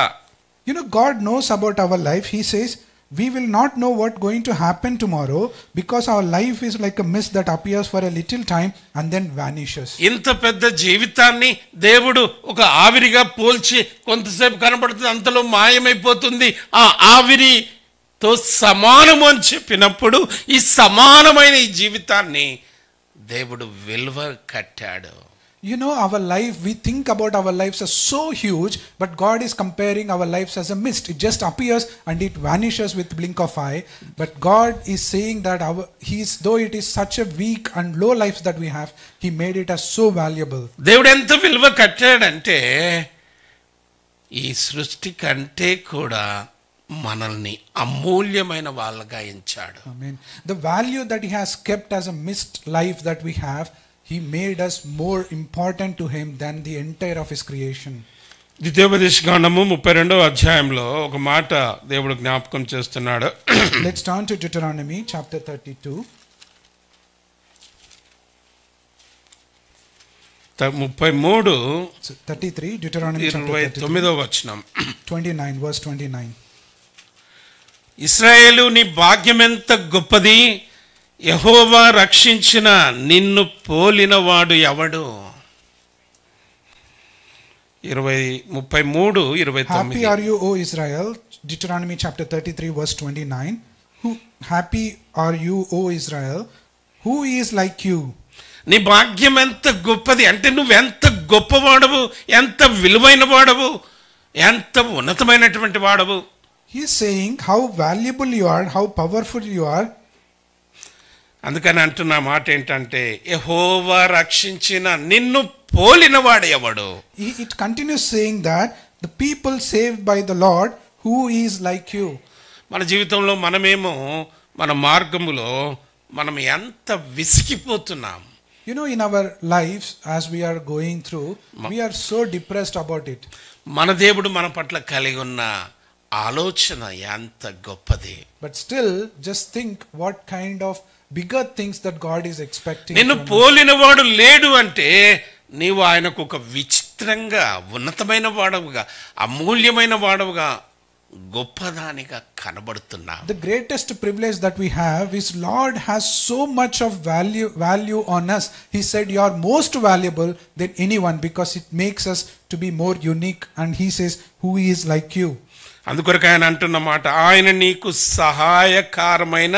God knows about our life. He says we will not know what going to happen tomorrow, because our life is like a mist that appears for a little time and then vanishes. ఇంత పెద్ద జీవితాన్ని దేవుడు ఒక ఆవిరిగా పోల్చి కొంతసేపు కనబడుతుంది, అంతలో మాయమైపోతుంది, ఆ ఆవిరితో సమానము అని చెప్పినప్పుడు ఈ సమానమైన ఈ జీవితాన్ని దేవుడు విలువ కట్టాడు. You know, our life, we think about our lives as so huge, but God is comparing our lives as a mist. It just appears and it vanishes with blink of eye. But God is saying that though it is such a weak and low life that we have, He made it as so valuable. దేవుడు ఎంత విలువ కట్టాడంటే ఈ సృష్టి కంటే కూడా మనల్ని అమూల్యమైన వాళ్ళగా ఎంచాడు. Amen. The value that He has kept as a mist life that we have, He made us more important to Him than the entire of His creation. ద్వితీయోపదేశకాండము 32వ అధ్యాయంలో ఒక మాట దేవుడు జ్ఞాపకం చేస్తున్నాడు. Let's turn to Deuteronomy chapter 32. 33, Deuteronomy chapter 32. 29వ వచనం. 29, verse 29. ఇశ్రాయేలు నీ భాగ్యం ఎంత గొప్పది, యెహోవా రక్షించిన నిన్ను పోలినవాడు ఎవడు? 33:29. Happy are you, O Israel, Deuteronomy chapter 33, verse 29. Happy are you, O Israel, who is like you? నీ భాగ్యం ఎంత గొప్పది అంటే నువ్వెంత గొప్పవాడవు, ఎంత విలువైన వాడవు, ఎంత ఉన్నతమైనటువంటి వాడవు. He is saying how valuable you are, how powerful you are. అందుకని అంటున్న మాట ఏంటంటే యెహోవా రక్షించిన నిన్ను పోలినవాడు ఎవడు? It continues saying that the people saved by the Lord, who is like you. మన జీవితంలో మనమేమో మన మార్గములో మనం ఎంత విసిగిపోతున్నాం. You know, in our lives as we are going through, we are so depressed about it. మన దేవుడు మన పట్ల కలిగి ఉన్న ఆలోచన ఎంత గొప్పది. But still, just think what kind of bigger things that God is expecting. నిన్ను పోలినవాడు లేడు అంటే నీవు ఆయనకు ఒక విచిత్రంగా ఉన్నతమైన వాడవుగా అమూల్యమైన వాడవుగా గొప్పదానిగా కనబడుతున్నావు. The greatest privilege that we have is Lord has so much of value on us. He said you are most valuable than anyone because it makes us to be more unique, and He says who is like you. అందుకొరకు ఆయన అంటున్న మాట, ఆయన నీకు సహాయకరమైన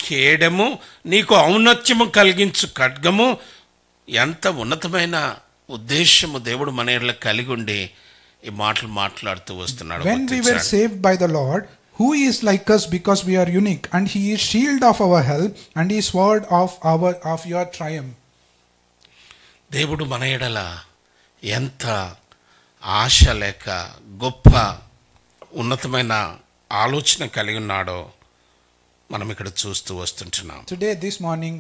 కేడము, నీకు ఔన్నత్యము కలిగించు ఖడ్గము. ఎంత ఉన్నతమైన ఉద్దేశము దేవుడు మన ఎడల కలిగి ఉండి ఈ మాటలు మాట్లాడుతూ వస్తున్నాడు. When we were saved by the Lord, who is like us because we are unique, and He is shield of our help and He is sword of your triumph. దేవుడు మన ఎడల ఎంత ఆశ లేక గొప్ప ఉన్నతమైన ఆలోచన కలిగి ఉన్నాడో మనం ఇక్కడ చూస్తూ వస్తుంటున్నాం. Today, this morning,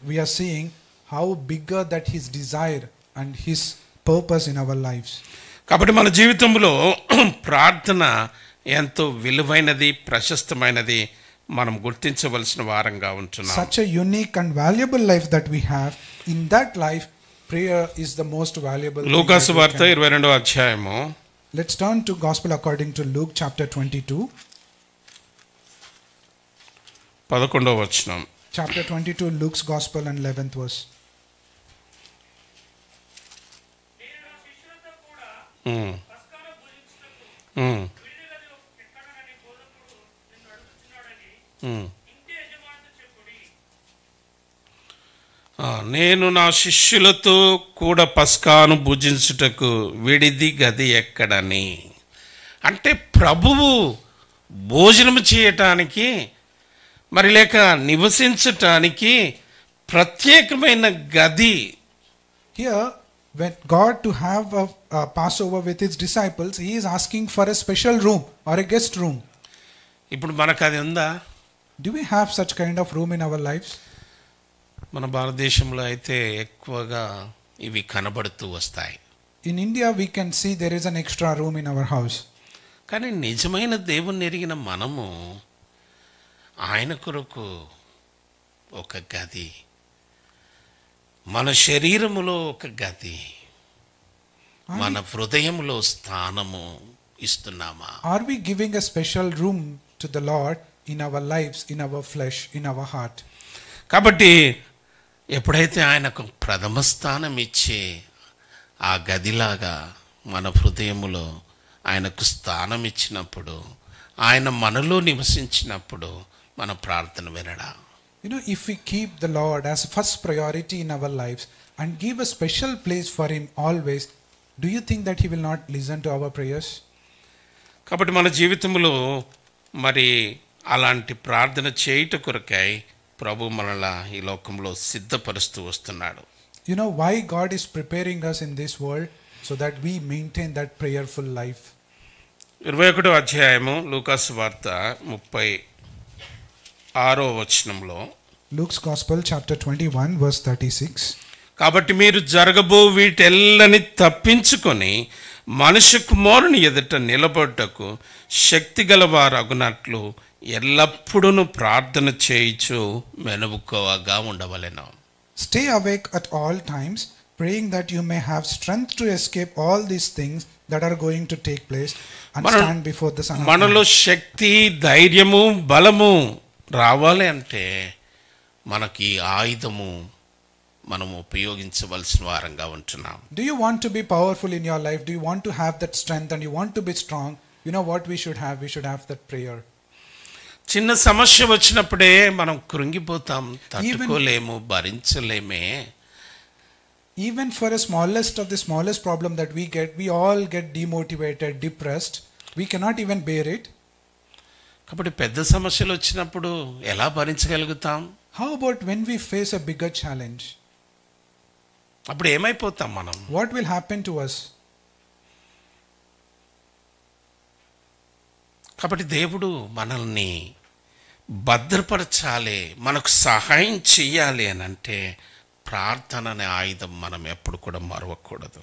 we are seeing how bigger that His desire and His purpose in our lives. కాబట్టి మన జీవితంలో ప్రార్థన ఎంతో విలువైనది, ప్రశస్తమైనది, మనం గుర్తించవలసిన వారంగా ఉంటున్నాం. Such a unique and valuable life that we have. In that life, prayer is the most valuable. లూకాసు వార్త 22వ అధ్యాయము. Let's turn to Gospel according to Luke chapter 22. 11వ వచనం. Chapter 22, Luke's Gospel and 11th verse. నేను నా శిష్యులతో కూడా పస్కాను భుజించుటకు విడిది గది ఎక్కడని. అంటే ప్రభువు భోజనం చేయటానికి మరి లేక నివసించటానికి ప్రత్యేకమైన గది. Here, when God to have a Passover with His disciples, He is asking for a special room or a guest room. ఇప్పుడు మనకు అది ఉందా? Do we have such kind of room in our lives? మన భారతదేశంలో అయితే ఎక్కువగా ఇవి కనబడుతూ వస్తాయి. In India, we can see there is an extra room in our house. కానీ నిజమైన దేవుణ్ణి ఎరిగిన మనము ఆయన కొరకు ఒక గది, మన శరీరములో ఒక గది, మన హృదయంలో స్థానము ఇస్తున్నామా? Are we giving a special room to the Lord in our lives, in our flesh, in our heart? కాబట్టి ఎప్పుడైతే ఆయనకు ప్రథమ స్థానం ఇచ్చి ఆ గదిలాగా మన హృదయములో ఆయనకు స్థానం ఇచ్చినప్పుడు, ఆయన మనలో నివసించినప్పుడు మన ప్రార్థన వినడా? You know, if we keep the Lord as first priority in our lives and give a special place for Him always, do you think that He will not listen to our prayers? కాబట్టి మన జీవితంలో మరి అలాంటి ప్రార్థన చేయుట కొరకై ప్రభు మనలా ఈ లోకంలో సిద్ధపరుస్తూ వస్తున్నాడు. You know why God is preparing us in this world? So that we maintain that prayerful life. 21వ అధ్యాయము లూకాసు వార్త 36వ వచనంలో, Luke's Gospel chapter 21 verse 36. కాబట్టి మీరు జరగబో వీటెల్లని తప్పించుకొని మనుష్య కుమారుని ఎదుట నిలబడుటకు శక్తి గలవారగునట్లు ఎల్లప్పుడూ ప్రార్థన చేయుచు మెనుకోవగా ఉండవలెను. Stay awake at all times, praying that you may have strength to escape all these things that are going to take place and stand before the Son of Man. మనలో శక్తి, ధైర్యము, బలము రావాలి అంటే మనకి ఆయుధము మనము ఉపయోగించవలసిన వారంగా ఉంటున్నాం. Do you want to be powerful in your life? Do you want to have that strength and you want to be strong? You know what we should have? We should have that prayer. చిన్న సమస్య వచ్చినప్పుడే మనం కృంగిపోతాం, తట్టుకోలేము, భరించలేమే. Even for a smallest of the smallest problem that we all get demotivated, depressed. We cannot even bear it. కాబట్టి పెద్ద సమస్యలు వచ్చినప్పుడు ఎలా భరించగలుగుతాం? How about when we face a bigger challenge? అప్పుడు ఏమైపోతాం మనం? What will happen to us? కాబట్టి దేవుడు మనల్ని భద్రపరచాలి, మనకు సహాయం చేయాలి అని అంటే ప్రార్థన అనే ఆయుధం మనం ఎప్పుడు కూడా మరవకూడదు.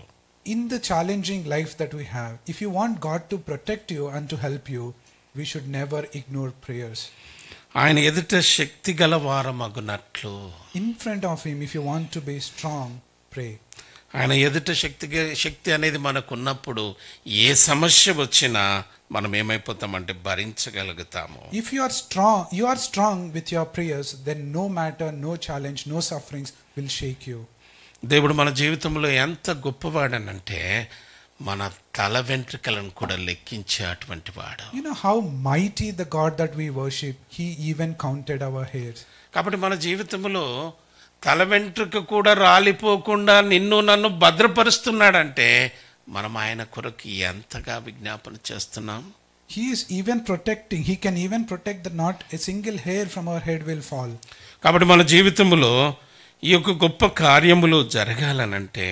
In the challenging life that we have, if you want God to protect you and to help you, we should never ignore prayers. ఆయన ఎదుట శక్తి గలవారమగునట్లు, In front of Him, if you want to be strong, pray. ఆయన ఎదుట శక్తి అనేది మనకు ఉన్నప్పుడు ఏ సమస్య వచ్చినా మనం ఏమైపోతామంటే భరించగలుగుతాము. If you are strong with your prayers, then no matter, no challenge, no sufferings will shake you. దేవుడు మన జీవితంలో ఎంత గొప్పవాడనంటే మన తల వెంట్రుకలను కూడా లెక్కించే అటువంటి వాడు. You know how mighty the God that we worship, He even counted our hairs. కాబట్టి మన జీవితంలో తల వెంట్రుక కూడా రాలిపోకుండా నిన్ను నన్ను భద్రపరుస్తున్నాడంటే మనం ఆయన కొరకు ఎంతగా విజ్ఞాపన చేస్తున్నాం. He is even protecting. He can even protect that not a single hair from our head will fall. కాబట్టి మన జీవితంలో ఈ యొక్క గొప్ప కార్యములు జరగాలనంటే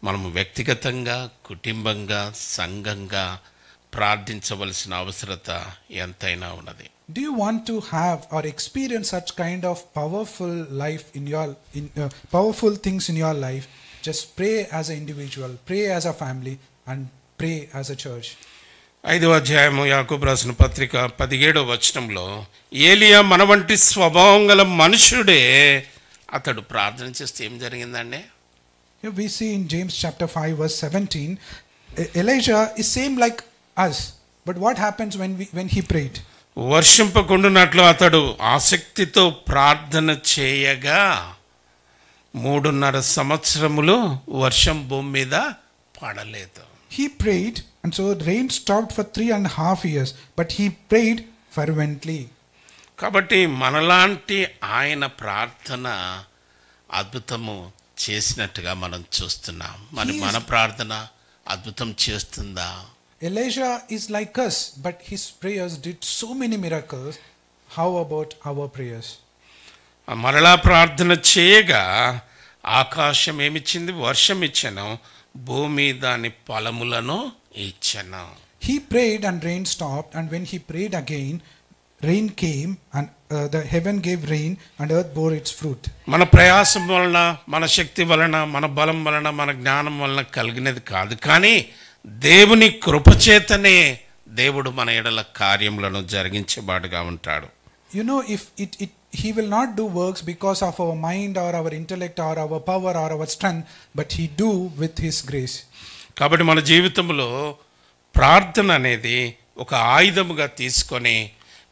మనము వ్యక్తిగతంగా, కుటుంబంగా, సంఘంగా ప్రార్థించవలసిన అవసరత ఎంతైనా ఉన్నది. Do you want to have or experience such kind of powerful things in your life? Just pray as an individual, pray as a family, and pray as a church. 5వ అధ్యాయము యాకోబు రాసిన పత్రిక 17వ వచనంలో, ఏలియా మన వంటి స్వభావం గల మనుషుడే, అతడు ప్రార్థన చేస్తే ఏం జరిగిందండి? Here we see in James chapter 5 verse 17, Elijah is same like us, but what happens when he prayed? వర్షింపకుండునట్లు అతడు ఆసక్తితో ప్రార్థన చేయగా 3.5 సంవత్సరములు వర్షం భూమి మీద పడలేదు. He prayed, and so rain stopped for 3.5 years, but he prayed fervently. కాబట్టి మనలాంటి ఆయన ప్రార్థన అద్భుతము చేసినట్టుగా మనం చూస్తున్నాం. మరి మన ప్రార్థన అద్భుతం చేస్తుందా? Elijah is like us, but his prayers did so many miracles. How about our prayers? మరలా ప్రార్థన చేయగా ఆకాశం ఏమిచ్చింది? వర్షం ఇచ్చెను, భూమి దాని ఫలములను ఇచ్చెను. He prayed and rain stopped, and when he prayed again, rain came, and the heaven gave rain and earth bore its fruit. మన ప్రయాసం వలన, మన శక్తి వలన, మన బలం వలన, మన జ్ఞానం వలన కలిగినది కాదు, కానీ దేవుని కృపచేతనే దేవుడు మన ఎడల కార్యములను జరిగించేవాడుగా ఉంటాడు. You know, if he will not do works because of our mind or our intellect or our power or our strength, but he do with his grace. కాబట్టి మన జీవితంలో ప్రార్థన అనేది ఒక ఆయుధముగా తీసుకొని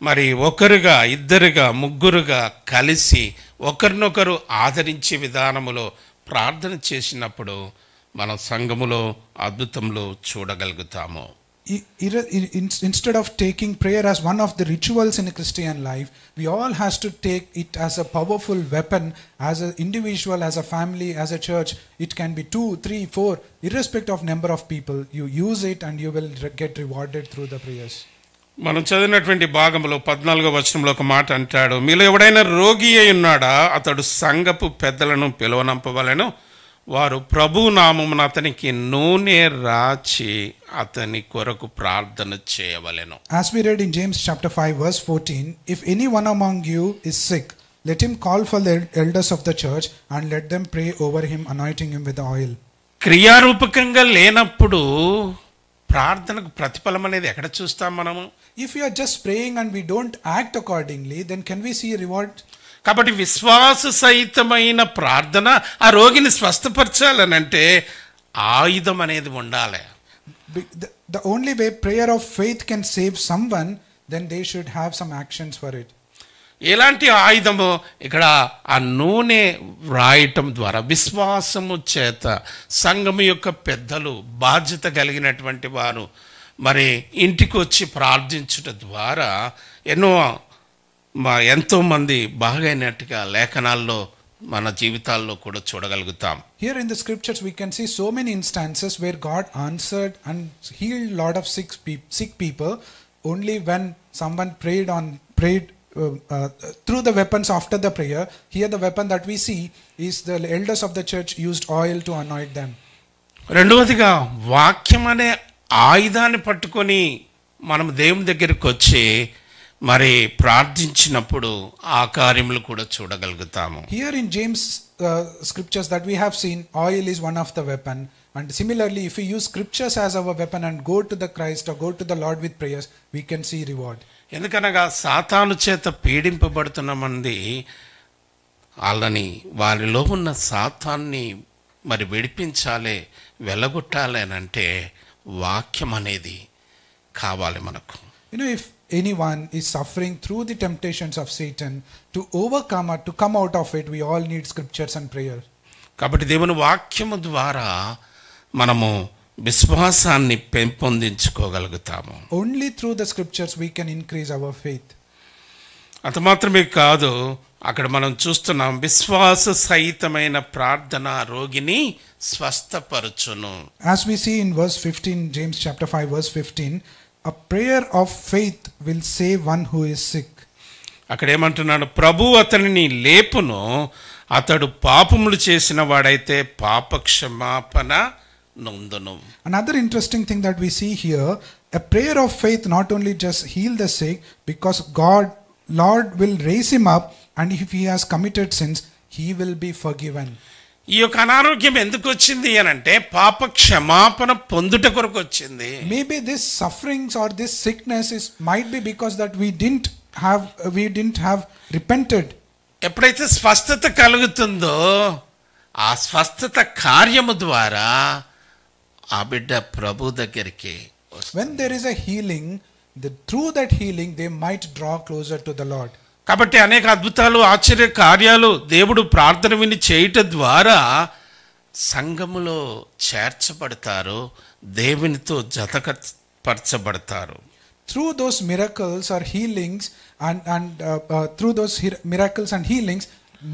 మరి ఒకరుగా, ఇద్దరుగా, ముగ్గురుగా కలిసి ఒకరినొకరు ఆదరించే విధానములో ప్రార్థన చేసినప్పుడు మన సంఘములో అద్భుతములు చూడగలుగుతాము. instead of taking prayer as one of the rituals in a Christian life, we all has to take it as a powerful weapon, as an individual, as a family, as a church. It can be 2, 3, 4, irrespective of number of people. You use it and you will get rewarded through the prayers. మనం చదివినటువంటి భాగంలో 14వ వచనంలో ఒక మాట అంటాడు, మీలో ఎవడైనా రోగి అయి ఉన్నాడా, అతడు సంఘపు పెద్దలను పిలువనంపవలెను, వారు ప్రభు నామమున అతనికి నూనె రాచి అతని కొరకు ప్రార్థన చేయవలెను. As we read in James chapter 5 verse 14, if anyone among you is sick, let him call for the elders of the church and let them pray over him, anointing him with the oil. క్రియారూపకంగా లేనప్పుడు ప్రార్థనకు ప్రతిఫలం అనేది ఎక్కడ చూస్తాం మనము? If we are just praying and we don't act accordingly, then can we see reward? కాబట్టి విశ్వాస సహితమైన ప్రార్థన ఆ రోగిని స్వస్థపరచాలనంటే ఆయుధం అనేది ఉండాలి. The only way prayer of faith can save someone, then they should have some actions for it. ఎలాంటి ఆయుధము? ఇక్కడ ఆ నూనె రాయటం ద్వారా విశ్వాసము చేత సంఘము యొక్క పెద్దలు, బాధ్యత కలిగినటువంటి వారు మరి ఇంటికి వచ్చి ప్రార్థించుట ద్వారా ఎంతోమంది బాగైనట్టుగా లేఖనాల్లో మన జీవితాల్లో కూడా చూడగలుగుతాం. Here in the scriptures we can see so many instances where God answered and healed lot of sick people only when someone prayed through the weapons after the prayer. Here the weapon that we see is the elders of the church used oil to anoint them. రెండవదిగా వాక్యం అనే ఆయుధాన్ని పట్టుకొని మనం దేవుని దగ్గరికి వచ్చి మరి ప్రార్థించినప్పుడు ఆ కార్యములు కూడా చూడగలుగుతాము. Here in James scriptures that we have seen, oil is one of the weapon, and similarly if we use scriptures as our weapon and go to the Christ or go to the Lord with prayers, we can see reward. ఎందుకనగా సాతాను చేత పీడింపబడుతున్న మంది వాళ్ళని వారిలో ఉన్న సాతాన్ని మరి విడిపించాలి, వెళ్ళగొట్టాలి అని అంటే వాక్యం అనేది కావాలి మనకు. If anyone is suffering through the temptations of Satan, to overcome or to come out of it, we all need scriptures and prayer. కాబట్టి దేవుని వాక్యము ద్వారా మనము విశ్వాసాన్ని పెంపొందించుకోగలుగుతాము. Only through the scriptures we can increase our faith. అంత మాత్రమే కాదు, అక్కడ మనం చూస్తున్నాం విశ్వాస సహితమైన ప్రార్థన రోగిని స్వస్థపరచును. As we see in verse 15, James chapter 5 verse 15, a prayer of faith will save one who is sick. అక్కడ ఏమంటున్నాడు? ప్రభు అతనిని లేపును, అతడు పాపములు చేసిన వాడైతే పాప క్షమాపణ నొందును. Another interesting thing that we see here, a prayer of faith not only just heal the sick, because Lord will raise him up, and if he has committed sins, he will be forgiven. ఈ యొక్క అనారోగ్యం ఎందుకు వచ్చింది అని అంటే పాప క్షమాపణ పొందుట కొరకు వచ్చింది. Maybe this sufferings or this sickness might be because that we didn't have repented. ఎప్పుడైతే స్వస్థత కలుగుతుందో ఆ స్వస్థత కార్యము ద్వారా ఆ బిడ్డ ప్రభు దగ్గరికి వస్తుంది. When there is a healing, through that healing they might draw closer to the Lord. కాబట్టి అనేక అద్భుతాలు, ఆశ్చర్య కార్యాలు దేవుడు ప్రార్థన విని చేయటం ద్వారా సంఘములో చేర్చబడతారు, దేవునితో జతపరచబడతారు. Through those miracles or healings through those miracles and healings,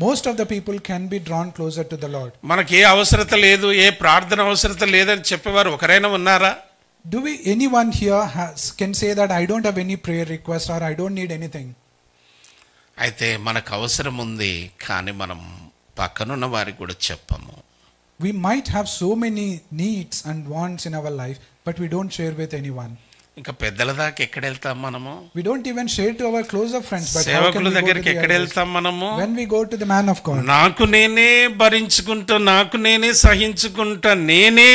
most of the people can be drawn closer to the Lord. మనకి ఏ అవసరత లేదు, ఏ ప్రార్థన అవసరత లేదని చెప్పేవారు ఒకరైనా ఉన్నారా? Do anyone here can say that I don't have any prayer request or I don't need anything? అయితే మనకు అవసరం ఉంది, కానీ మనం పక్కనున్న వారికి కూడా చెప్పము. We might have so many needs and wants in our life, but we don't share with anyone. ఇంకా పెద్దల దాకా ఎక్కడ వెళ్తాం మనము? We don't even share to our closer friends. But సేవకుల దగ్గరికి ఎక్కడ వెళ్తాం మనము? When we go to the man of God, నాకు నేనే భరించుకుంటా, నాకు నేనే సహించుకుంటా, నేనే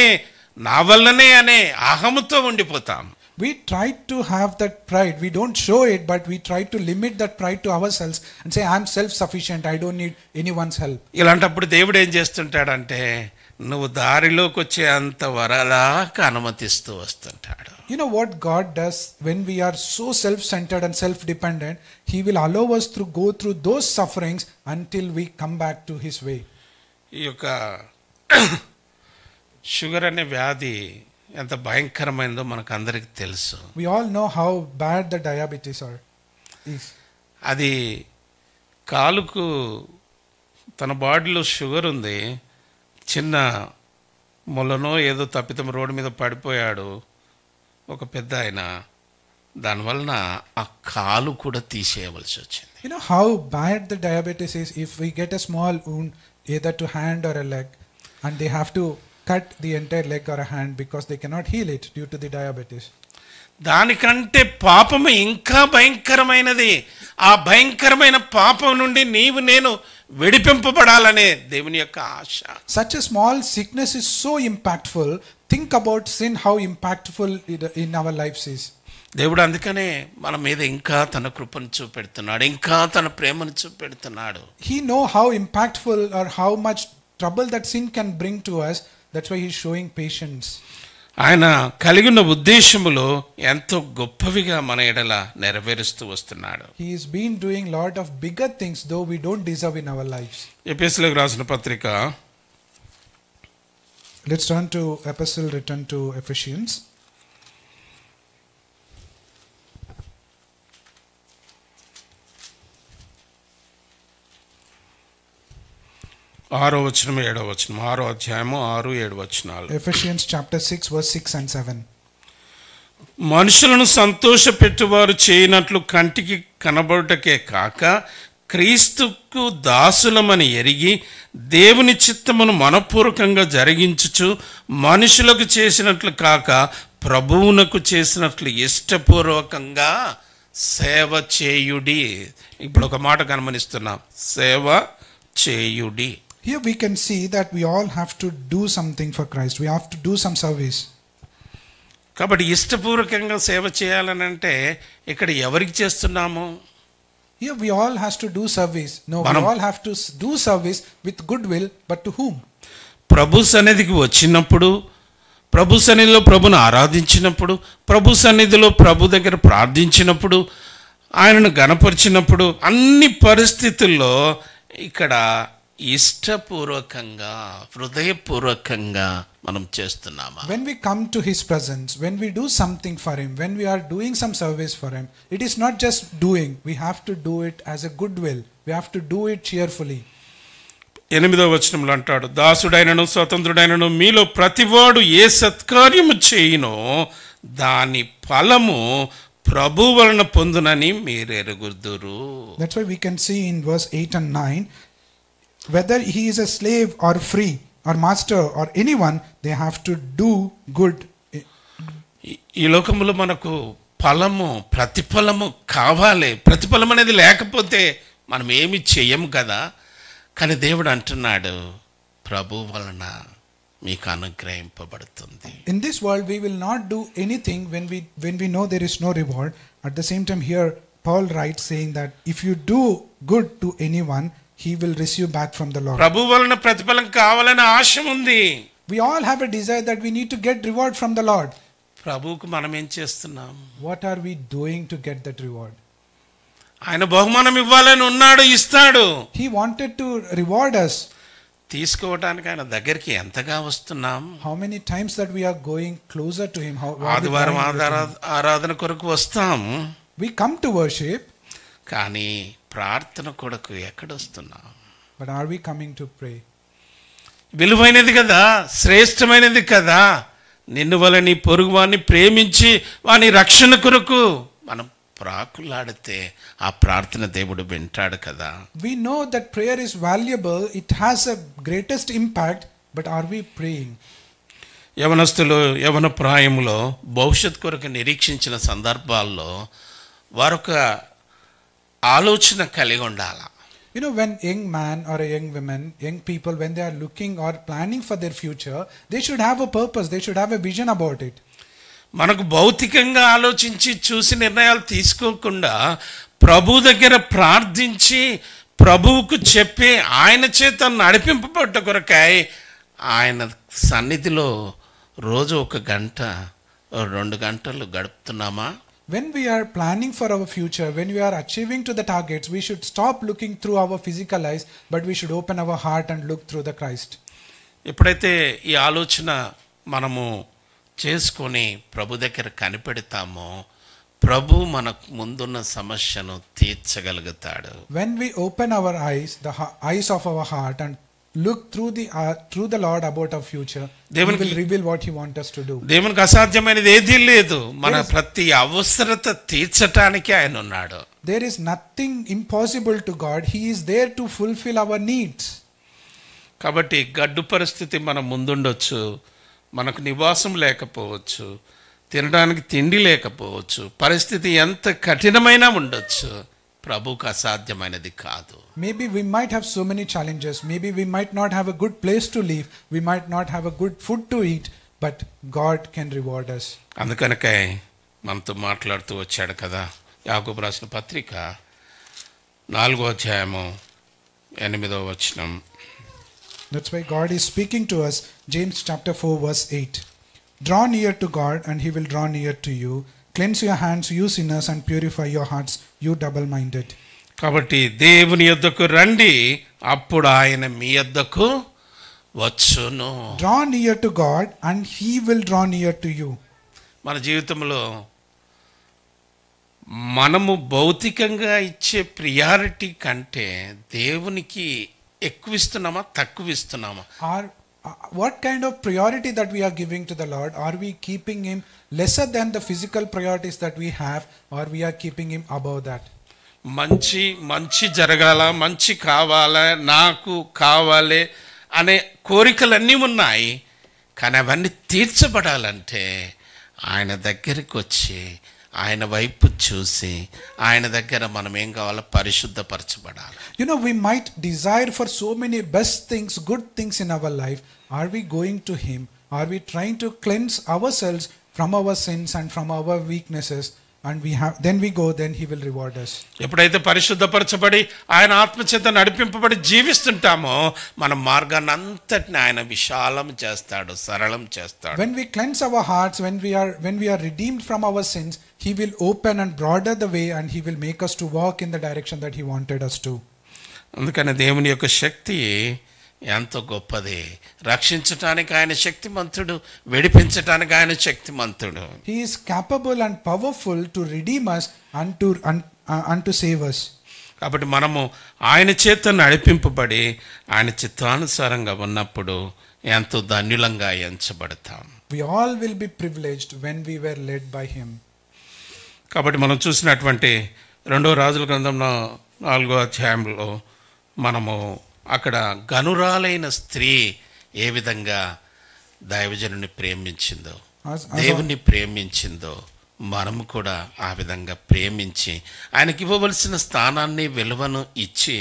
నా వల్లనే అనే అహముతో ఉండిపోతాం. We try to have that pride. We don't show it, but we try to limit that pride to ourselves and say, I'm self-sufficient, I don't need anyone's help. ఇలాంటప్పుడు దేవుడు ఏం చేస్తుంటాడంటే నువ్వు దారిలోకి వచ్చే అంత వరదాకా అనుమతిస్తూ వస్తుంటాడు. You know what God does when we are so self-centered and self-dependent? He will allow us to go through those sufferings until we come back to His way. ఈ యొక్క షుగర్ అనే వ్యాధి ఎంత భయంకరమైనదో మనకు అందరికి తెలుసు. We all know how bad the diabetes is. అది కాలుకు తన బాడీలో షుగర్ ఉంది, చిన్న మొలనో ఏదో తప్పితం రోడ్డు మీద పడిపోయాడు ఒక పెద్ద ఆయన, దానివలన ఆ కాలు కూడా తీసేయవలసి వచ్చింది. You know how bad the diabetes is if we get a small wound either to hand or a leg and they have to cut the entire leg or a hand because they cannot heal it due to the diabetes. దానికంటే పాపము ఇంకా భయంకరమైనది. ఆ భయంకరమైన పాపం నుండి నీవు నేను విడిపింపబడాలనే దేవుని యొక్క ఆశ. Such a small sickness is so impactful. Think about sin, how impactful in our lives is. దేవుడు అందుకనే మన మీద ఇంకా తన కృపను చూపెడుతున్నాడు, ఇంకా తన ప్రేమను చూపెడుతున్నాడు. He know how impactful or how much trouble that sin can bring to us. That's why he is showing patience. ఆయన కలిగిన ఉద్దేశములో ఎంతో గొప్పవిగా మన ఎడల నెరవేరుస్తూ వస్తున్నాడు. He has been doing lot of bigger things though we don't deserve in our lives. ఎఫెసీయులకు రాసిన పత్రిక, Let's turn to epistle written to Ephesians. ఆరో వచనం 7వ వచనం, 6వ అధ్యాయము 6-7 వచనాలు. Ephesians chapter 6 verse 6 and 7. మనుషులను సంతోషపెట్టువారు చేయనట్లు కంటికి కనబడుటకే కాక క్రీస్తుకు దాసులమని ఎరిగి దేవుని చిత్తమును మనపూర్వకంగా జరిగించుచు మనుషులకు చేసినట్లు కాక ప్రభువునకు చేసినట్లు ఇష్టపూర్వకంగా సేవ చేయుడి. ఇప్పుడు ఒక మాట గమనిస్తున్నాం, సేవ చేయుడి. Here we can see that we all have to do something for Christ. We have to do some service. కాబట్టి ఇష్టపూర్వకంగా సేవ చేయాలనంటే ఇక్కడ ఎవరికి చేస్తున్నాము? Here we all has to do service. No, we all have to do service with goodwill, but to whom? ప్రభు సన్నిధికి వచ్చినప్పుడు, ప్రభు సన్నిధిలో ప్రభును ఆరాధించినప్పుడు, ప్రభు సన్నిధిలో ప్రభు దగ్గర ప్రార్థించినప్పుడు, ఆయనను గణపరిచినప్పుడు, అన్ని పరిస్థితుల్లో ఇక్కడ ఇష్టపూర్వకంగా హృదయపూర్వకంగా మనం చేస్తున్నామా? When we come to his presence, when we do something for him, when we are doing some service for him, it is not just doing, we have to do it as a goodwill. We have to do it cheerfully. 8వ వచనంలో అంటాడు, దాసుడైనను స్వతంత్రుడైనను మీలో ప్రతివాడు ఏ సత్కార్యము చేయునో దాని ఫలము ప్రభు వలన పొందునని మీరు ఎరుగుదురు. That's why we can see in verse 8 and 9, whether he is a slave or free or master or anyone, they have to do good. ఈ లోకములో మనకు ఫలము, ప్రతిఫలము కావాలి. ప్రతిఫలం అనేది లేకపోతే మనం ఏమి చెయ్యము కదా. కానీ దేవుడు అంటున్నాడు, ప్రభు వలన మీకు అనుగ్రహింపబడుతుంది. In this world we will not do anything when we know there is no reward. At the same time here Paul writes saying that if you do good to anyone, he will receive back from the Lord. ప్రభు వలన ప్రతిఫలం కావాలని ఆశ ఉంది. We all have a desire that we need to get reward from the Lord. ప్రభువుకు మనం ఏం చేస్తున్నాం? What are we doing to get that reward? ఆయన బహుమానం ఇవ్వాలని ఉన్నాడు, ఇస్తాడు. He wanted to reward us. తీసుకోవడానికి ఆయన దగ్గరికి ఎంతగా వస్తున్నాం? How many times that we are going closer to him? ఆదివారం ఆరాధన కొరకు వస్తాం, we come to worship, కానీ ప్రార్థన కొరకు ఎక్కడ వస్తున్నాం? but are we coming to pray? విలువైనది కదా, శ్రేష్టమైనది కదా. నిన్ను వల్ల నీ పొరుగువాన్ని ప్రేమించి వాని రక్షణ కొరకు మనం ప్రాకులాడితే ఆ ప్రార్థన దేవుడు వింటాడు కదా. We know that prayer is valuable, it has a greatest impact, but are we praying? యవనస్తులు యవన ప్రాయములో భవిష్యత్ కొరకు నిరీక్షించిన సందర్భాల్లో వారొక ఆలోచన కలిగి ఉండాలి. You know, when young man or a young woman, young people, when they are looking or planning for their future, they should have a purpose, they should have a vision about it. మనకు భౌతికంగా ఆలోచించి చూసి నిర్ణయాలు తీసుకోకుండా ప్రభు దగ్గర ప్రార్థించి ప్రభువుకు చెప్పి ఆయన చేత నడిపింపబడ్డ కొరకై ఆయన సన్నిధిలో రోజు 1 గంట 2 గంటలు గడుపుతున్నామా? When we are planning for our future, when we are achieving to the targets, we should stop looking through our physical eyes, but we should open our heart and look through the Christ. ఎప్పుడైతే ఈ ఆలోచన మనము చేసుకొని ప్రభు దగ్గర కనిపెడతామో ప్రభు మనకు ముందున్న సమస్యను తీర్చగలుగుతాడు. When we open our eyes, the eyes of our heart, and look through the Lord about our future, He will reveal what He wants us to do. దేవునికి అసాధ్యమైనది ఏదీ లేదు. మన ప్రతి అవసరత తీర్చటానికి ఆయన ఉన్నాడు. There is nothing impossible to God. He is there to fulfill our needs. కాబట్టి గడ్డు పరిస్థితి మన ముందుండొచ్చు, మనకు నివాసం లేకపోవచ్చు, తినడానికి తిండి లేకపోవచ్చు, పరిస్థితి ఎంత కఠినమైనా ఉండొచ్చు, ప్రభువుకు అసాధ్యమైనది కాదు. Maybe we might have so many challenges. Maybe we might not have a good place to live. We might not have a good food to eat. But God can reward us. అందుకనకే మనతో మాట్లాడుతూ వచ్చాడు కదా. యాకోబు రాసిన పత్రిక 4వ అధ్యాయము 8వ వచనం. That's why God is speaking to us. James chapter 4 verse 8. Draw near to God and He will draw near to you. Cleanse your hands, you sinners, and purify your hearts, you double-minded. కాబట్టి దేవుని యొద్దకు రండి, అప్పుడు ఆయన మీ యొద్దకు వచ్చును. Draw near to God and He will draw near to you. మన జీవితంలో మనము భౌతికంగా ఇచ్చే ప్రియారిటీ కంటే దేవునికి ఎక్కువ ఇస్తున్నామా తక్కువ ఇస్తున్నామా? What kind of priority that we are giving to the Lord? Are we keeping Him lesser than the physical priorities that we have, or we are keeping Him above that? మంచి జరగాల, మంచి కావాలా, నాకు కావాలి అనే కోరికలన్నీ ఉన్నాయి. కానీ అవన్నీ తీర్చబడాలంటే ఆయన దగ్గరికి వచ్చి ఆయన వైపు చూసి ఆయన దగ్గర మనం ఏం కావాలో పరిశుద్ధపరచబడాలి. We might desire for so many best things, good things in our life. Are we going to Him? Are we trying to cleanse ourselves from our sins and from our weaknesses? And then He will reward us. ఎప్పుడైతే పరిశుద్ధపరచబడి ఆయన ఆత్మచేత నడిపింపబడి జీవిస్తుంటామో మన మార్గాన్ని అంతటిని ఆయన విశాలం చేస్తాడు, సరళం చేస్తాడు. When we cleanse our hearts, when we are redeemed from our sins, He will open and broaden the way, and He will make us to walk in the direction that He wanted us to. అందుకని దేవుని యొక్క శక్తి ఎంతో గొప్పది. రక్షించటానికి ఆయన శక్తిమంతుడు, విడిపించటానికి ఆయన శక్తిమంతుడు. He is capable and powerful to redeem us and to save us. కాబట్టి మనము ఆయన చేత నడిపింపబడి ఆయన చిత్తానుసారంగా ఉన్నప్పుడు ఎంతో ధన్యులంగా ఎంచబడతాం. We all will be privileged when we were led by Him. కాబట్టి మనం చూసినటువంటి 2వ రాజుల గ్రంథంలో 4వ అధ్యాయంలో మనము అక్కడ గనురాలైన స్త్రీ ఏ విధంగా దైవజనుని ప్రేమించిందో, దేవుని ప్రేమించిందో మనము కూడా ఆ విధంగా ప్రేమించి ఆయనకి ఇవ్వవలసిన స్థానాన్ని విలువను ఇచ్చి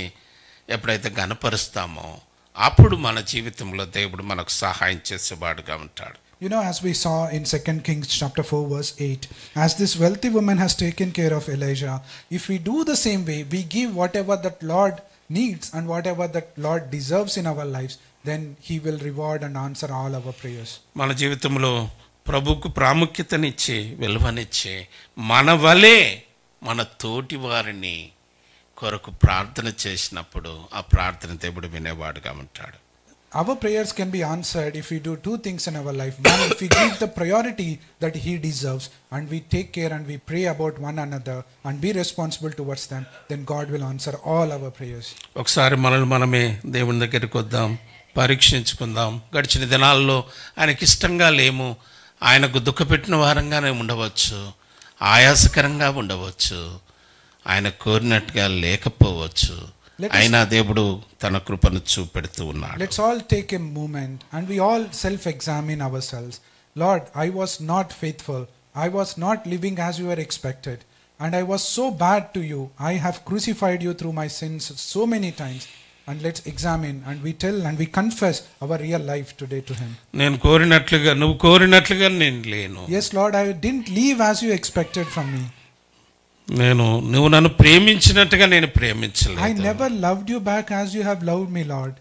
ఎప్పుడైతే గనపరుస్తామో అప్పుడు మన జీవితంలో దేవుడు మనకు సహాయం చేసేవాడుగా ఉంటాడు. As we saw in 2 Kings chapter 4 verse 8, as this wealthy woman has taken care of Elijah, if we do the same way, we give whatever that Lord needs and whatever that Lord deserves in our lives, then He will reward and answer all our prayers. మన జీవితంలో ప్రభువుకు ప్రాముఖ్యతనిచ్చి విలువనిచ్చి మన వలే మన తోటి వారిని కొరకు ప్రార్థన చేసినప్పుడు ఆ ప్రార్థన దేవుడు వినేవాడుగా ఉంటాడు. Our prayers can be answered if we do two things in our life. One, if we give the priority that He deserves and we take care and we pray about one another and be responsible towards them, then God will answer all our prayers. ఒకసారి మనమే దేవుని దగ్గరికి వద్దాం, పరీక్షించుకుందాం. గడిచిన దినాల్లో ఆయనకి ఇష్టంగా లేము, ఆయనకు దుఃఖపెట్టిన వారంగానే ఉండవచ్చు, ఆయాసకరంగా ఉండవచ్చు, ఆయన కోరినట్టుగా లేకపోవచ్చు. అయినా దేవుడు తన కృపను చూపెడుతూ ఉన్నాడు. Let's all take a moment and we all self-examine ourselves. Lord, I was not faithful. I was not living as you were expected. And I was so bad to you. I have crucified you through my sins so many times. And let's examine and we tell and we confess our real life today to Him. నువ్వు కోరినట్లుగా నేను లేను. Yes, Lord, I didn't live as you expected from me. నువ్వు నన్ను ప్రేమించినట్టుగా నేను ప్రేమించలేదు. I never loved you back as you have loved me, Lord.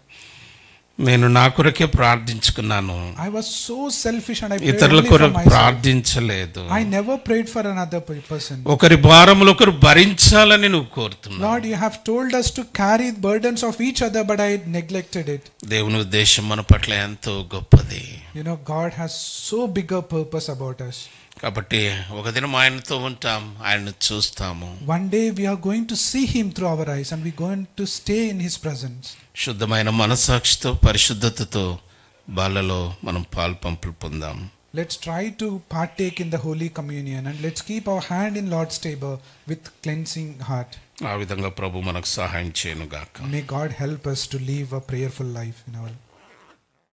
నేను నా కొరకే ప్రార్థించుకున్నాను, I was so selfish and I prayed ఇతరుల only for కొరకు myself. ప్రార్థించలేదు. I never prayed for another person. ఒకరి భారములు ఒకరు భరించాలని నువ్వు కోరుతున్నావు. Lord, you have told us to carry burdens of each other, but I neglected it. దేవుని ఉద్దేశం మన పట్ల ఎంతో గొప్పది. You know, God has so bigger purpose about us. కాబట్టి ఒక దినం ఆయనతో ఉంటాం, ఆయన్ని చూస్తాము. One day we are going to see him through our eyes and we're going to stay in his presence. శుద్ధమైన మనసాక్షితో పరిశుద్ధతతో బాలలో మనం పాల్పంపులు పొందాం. Let's try to partake in the Holy Communion and let's keep our hand in Lord's table with cleansing heart. ఆ విధంగా ప్రభు మనకు సహాయం చేయను గాక. May God help us to live a prayerful life in our